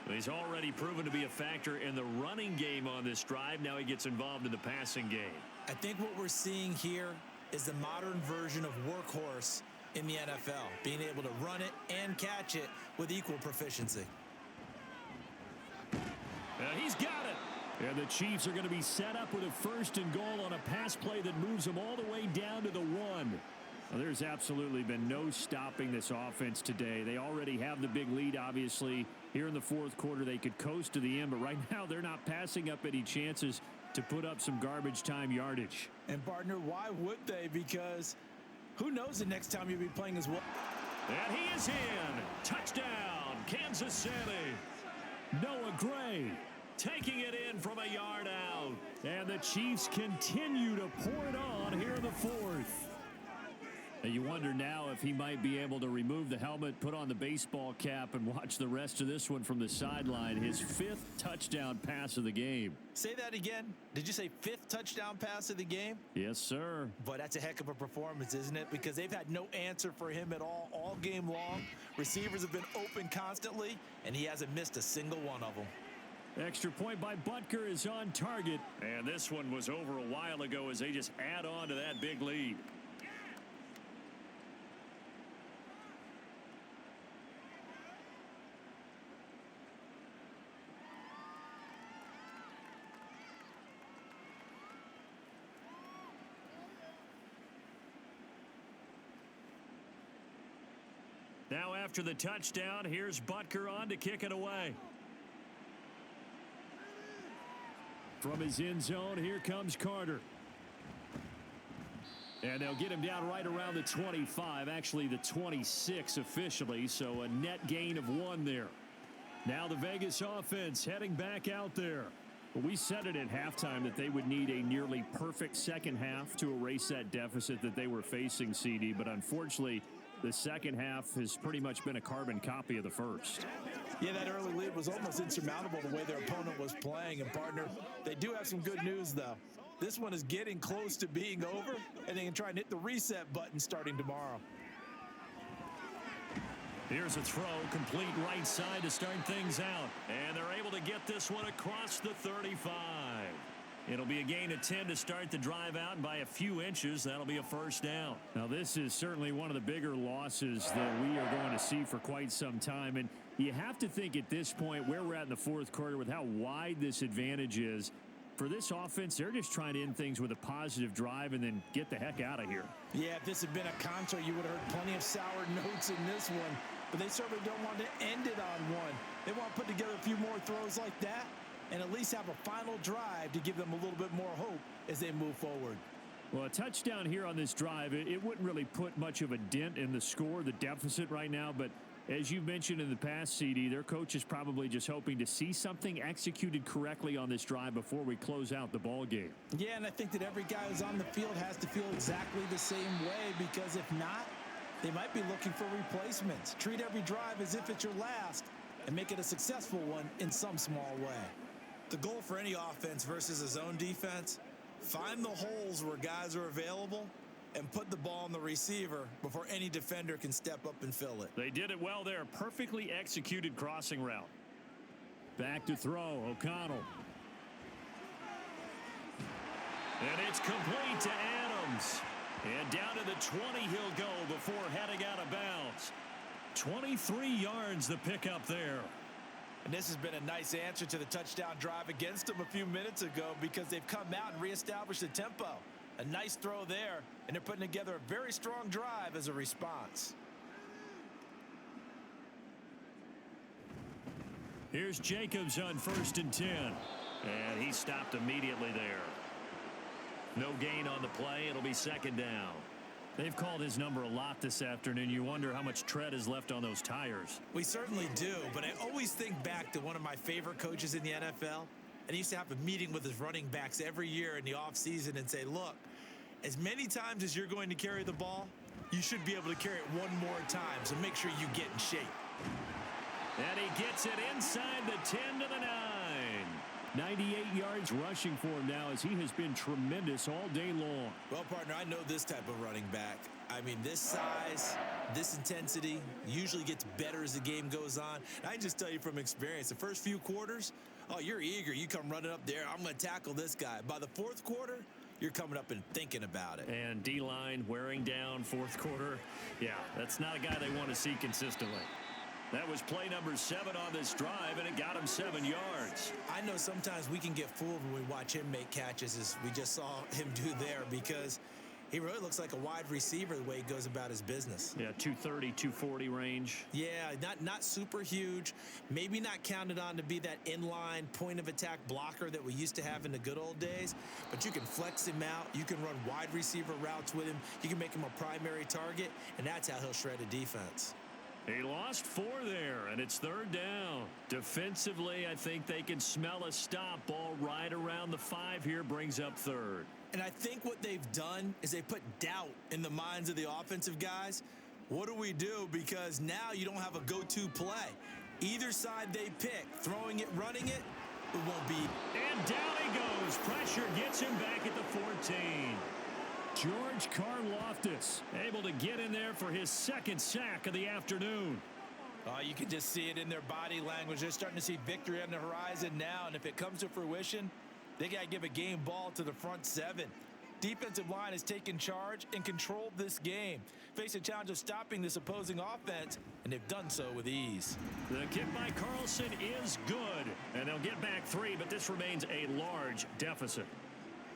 He's already proven to be a factor in the running game on this drive. Now he gets involved in the passing game. I think what we're seeing here is the modern version of workhorse in the NFL, being able to run it and catch it with equal proficiency. He's got it. And the Chiefs are going to be set up with a 1st and goal on a pass play that moves them all the way down to the 1. Well, there's absolutely been no stopping this offense today. They already have the big lead, obviously. Here in the 4th quarter, they could coast to the end, but right now they're not passing up any chances to put up some garbage time yardage. And, partner, why would they? Because who knows the next time you'll be playing as well. And he is in. Touchdown, Kansas City. Noah Gray taking it in from a yard out. And the Chiefs continue to pour it on here in the 4th. And you wonder now if he might be able to remove the helmet, put on the baseball cap, and watch the rest of this one from the sideline. His 5th touchdown pass of the game. Say that again. Did you say 5th touchdown pass of the game? Yes, sir. But that's a heck of a performance, isn't it? Because they've had no answer for him at all game long. Receivers have been open constantly, and he hasn't missed a single one of them. Extra point by Butker is on target. And this one was over a while ago as they just add on to that big lead. Now after the touchdown, here's Butker on to kick it away. From his end zone, here comes Carter. And they'll get him down right around the 25, actually the 26 officially, so a net gain of 1 there. Now the Vegas offense heading back out there. Well, we said it at halftime that they would need a nearly perfect second half to erase that deficit that they were facing, CD. But unfortunately, the second half has pretty much been a carbon copy of the first. Yeah, that early lead was almost insurmountable the way their opponent was playing. And, partner, they do have some good news, though. This one is getting close to being over, and they can try and hit the reset button starting tomorrow. Here's a throw, complete right side to start things out. And they're able to get this one across the 35. It'll be a gain of 10 to start the drive out, and by a few inches, that'll be a first down. Now, this is certainly one of the bigger losses that we are going to see for quite some time. And you have to think at this point where we're at in the fourth quarter with how wide this advantage is. For this offense, they're just trying to end things with a positive drive and then get the heck out of here. Yeah, if this had been a concert, you would have heard plenty of sour notes in this one. But they certainly don't want to end it on one. They want to put together a few more throws like that and at least have a final drive to give them a little bit more hope as they move forward. Well, a touchdown here on this drive, it wouldn't really put much of a dent in the score, the deficit right now. But as you mentioned in the past, CD, their coach is probably just hoping to see something executed correctly on this drive before we close out the ball game. Yeah, and I think that every guy who's on the field has to feel exactly the same way, because if not, they might be looking for replacements. Treat every drive as if it's your last and make it a successful one in some small way. The goal for any offense versus a zone defense, find the holes where guys are available and put the ball on the receiver before any defender can step up and fill it. They did it well there. Perfectly executed crossing route. Back to throw, O'Connell. And it's complete to Adams. And down to the 20 he'll go before heading out of bounds. 23 yards the pickup there. And this has been a nice answer to the touchdown drive against them a few minutes ago, because they've come out and reestablished the tempo. A nice throw there, and they're putting together a very strong drive as a response. Here's Jacobs on 1st and 10. And he stopped immediately there. No gain on the play. It'll be second down. They've called his number a lot this afternoon. You wonder how much tread is left on those tires. We certainly do, but I always think back to one of my favorite coaches in the NFL. And he used to have a meeting with his running backs every year in the offseason and say, look, as many times as you're going to carry the ball, you should be able to carry it one more time, so make sure you get in shape. And he gets it inside the 10 to the 9. 98 yards rushing for him now, as he has been tremendous all day long. Well, partner, I know this type of running back. I mean, this size, this intensity usually gets better as the game goes on. And I can just tell you from experience, the first few quarters, oh, you're eager. You come running up there. I'm going to tackle this guy. By the fourth quarter, you're coming up and thinking about it. And D-line wearing down fourth quarter. Yeah, that's not a guy they want to see consistently. That was play number 7 on this drive, and it got him 7 yards. I know sometimes we can get fooled when we watch him make catches, as we just saw him do there, because he really looks like a wide receiver the way he goes about his business. Yeah, 230, 240 range. Yeah, not super huge. Maybe not counted on to be that inline point-of-attack blocker that we used to have in the good old days, but you can flex him out. You can run wide receiver routes with him. You can make him a primary target, and that's how he'll shred a defense. He lost 4 there, and it's 3rd down. Defensively, I think they can smell a stop. Ball right around the 5 here, brings up 3rd. And I think what they've done is they put doubt in the minds of the offensive guys. What do we do? Because now you don't have a go-to play. Either side they pick, throwing it, running it, it won't be. And down he goes. Pressure gets him back at the 14. George Karlaftis able to get in there for his 2nd sack of the afternoon. You can just see it in their body language. They're starting to see victory on the horizon now, and if it comes to fruition, they got to give a game ball to the front 7. Defensive line has taken charge and controlled this game. Face a challenge of stopping this opposing offense, and they've done so with ease. The kick by Carlson is good, and they'll get back 3, but this remains a large deficit.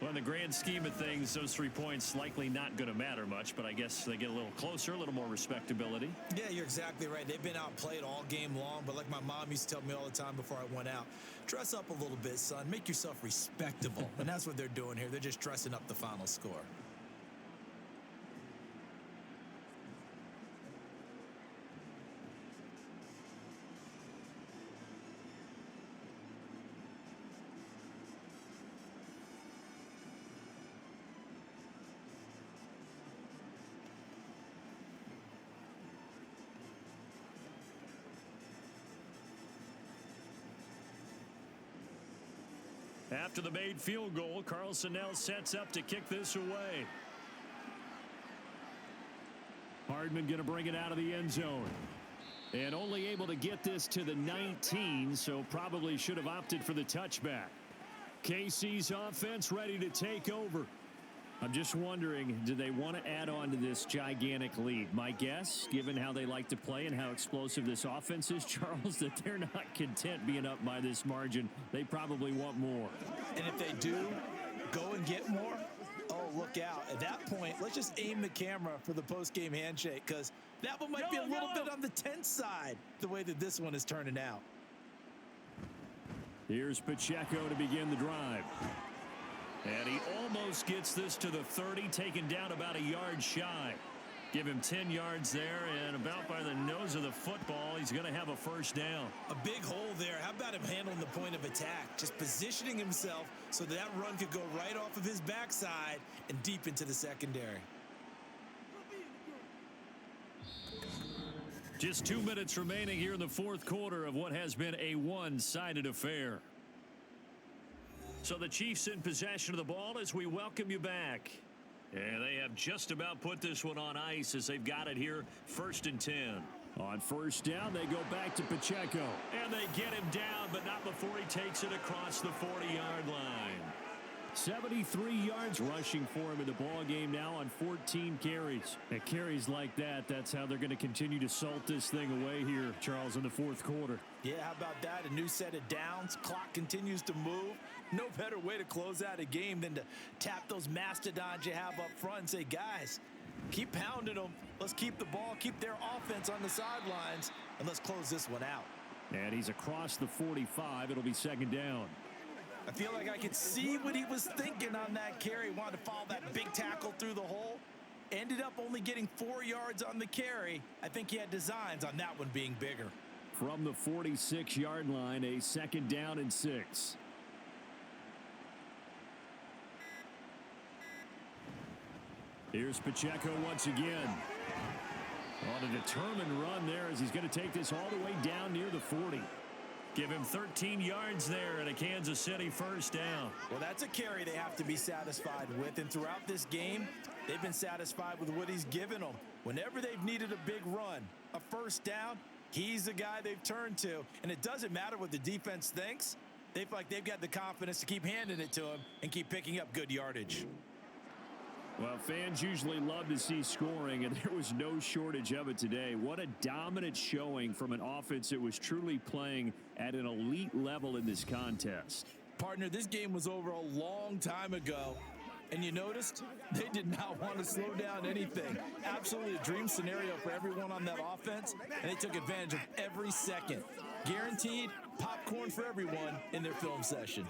Well, in the grand scheme of things, those 3 points likely not going to matter much, but I guess they get a little closer, a little more respectability. Yeah, you're exactly right. They've been outplayed all game long, but like my mom used to tell me all the time before I went out, dress up a little bit, son. Make yourself respectable. And that's what they're doing here. They're just dressing up the final score. After the made field goal, Carlson now sets up to kick this away. Hardman going to bring it out of the end zone. And only able to get this to the 19, so probably should have opted for the touchback. KC's offense ready to take over. I'm just wondering, do they want to add on to this gigantic lead? My guess, given how they like to play and how explosive this offense is, Charles, that they're not content being up by this margin. They probably want more. And if they do go and get more, oh, look out. At that point, let's just aim the camera for the post-game handshake, because that one might be a little bit on the tense side, the way that this one is turning out. Here's Pacheco to begin the drive. And he almost gets this to the 30, taken down about a yard shy. Give him 10 yards there, and about by the nose of the football, he's going to have a first down. A big hole there. How about him handling the point of attack? Just positioning himself so that run could go right off of his backside and deep into the secondary. Just 2 minutes remaining here in the fourth quarter of what has been a one-sided affair. So the Chiefs in possession of the ball as we welcome you back. And they have just about put this one on ice as they've got it here, 1st and 10. On first down, they go back to Pacheco. And they get him down, but not before he takes it across the 40-yard line. 73 yards rushing for him in the ball game now on 14 carries. At carries like that, that's how they're going to continue to salt this thing away here, Charles, in the fourth quarter. Yeah, how about that? A new set of downs. Clock continues to move. No better way to close out a game than to tap those mastodons you have up front and say, guys, keep pounding them. Let's keep the ball, keep their offense on the sidelines, and let's close this one out. And he's across the 45. It'll be 2nd down. I feel like I could see what he was thinking on that carry. Wanted to follow that big tackle through the hole. Ended up only getting 4 yards on the carry. I think he had designs on that one being bigger. From the 46-yard line, a 2nd down and 6. Here's Pacheco once again. On a determined run there as he's going to take this all the way down near the 40. Give him 13 yards there and a Kansas City first down. Well, that's a carry they have to be satisfied with. And throughout this game, they've been satisfied with what he's given them. Whenever they've needed a big run, a first down, he's the guy they've turned to. And it doesn't matter what the defense thinks. They feel like they've got the confidence to keep handing it to him and keep picking up good yardage. Well, fans usually love to see scoring, and there was no shortage of it today. What a dominant showing from an offense that was truly playing at an elite level in this contest. Partner, this game was over a long time ago, and you noticed they did not want to slow down anything. Absolutely a dream scenario for everyone on that offense, and they took advantage of every second. Guaranteed popcorn for everyone in their film session.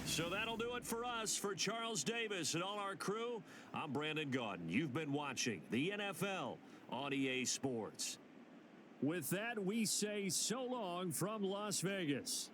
So that'll do it for us. For Charles Davis and all our crew, I'm Brandon Gaudin. You've been watching the NFL on EA Sports. With that, we say so long from Las Vegas.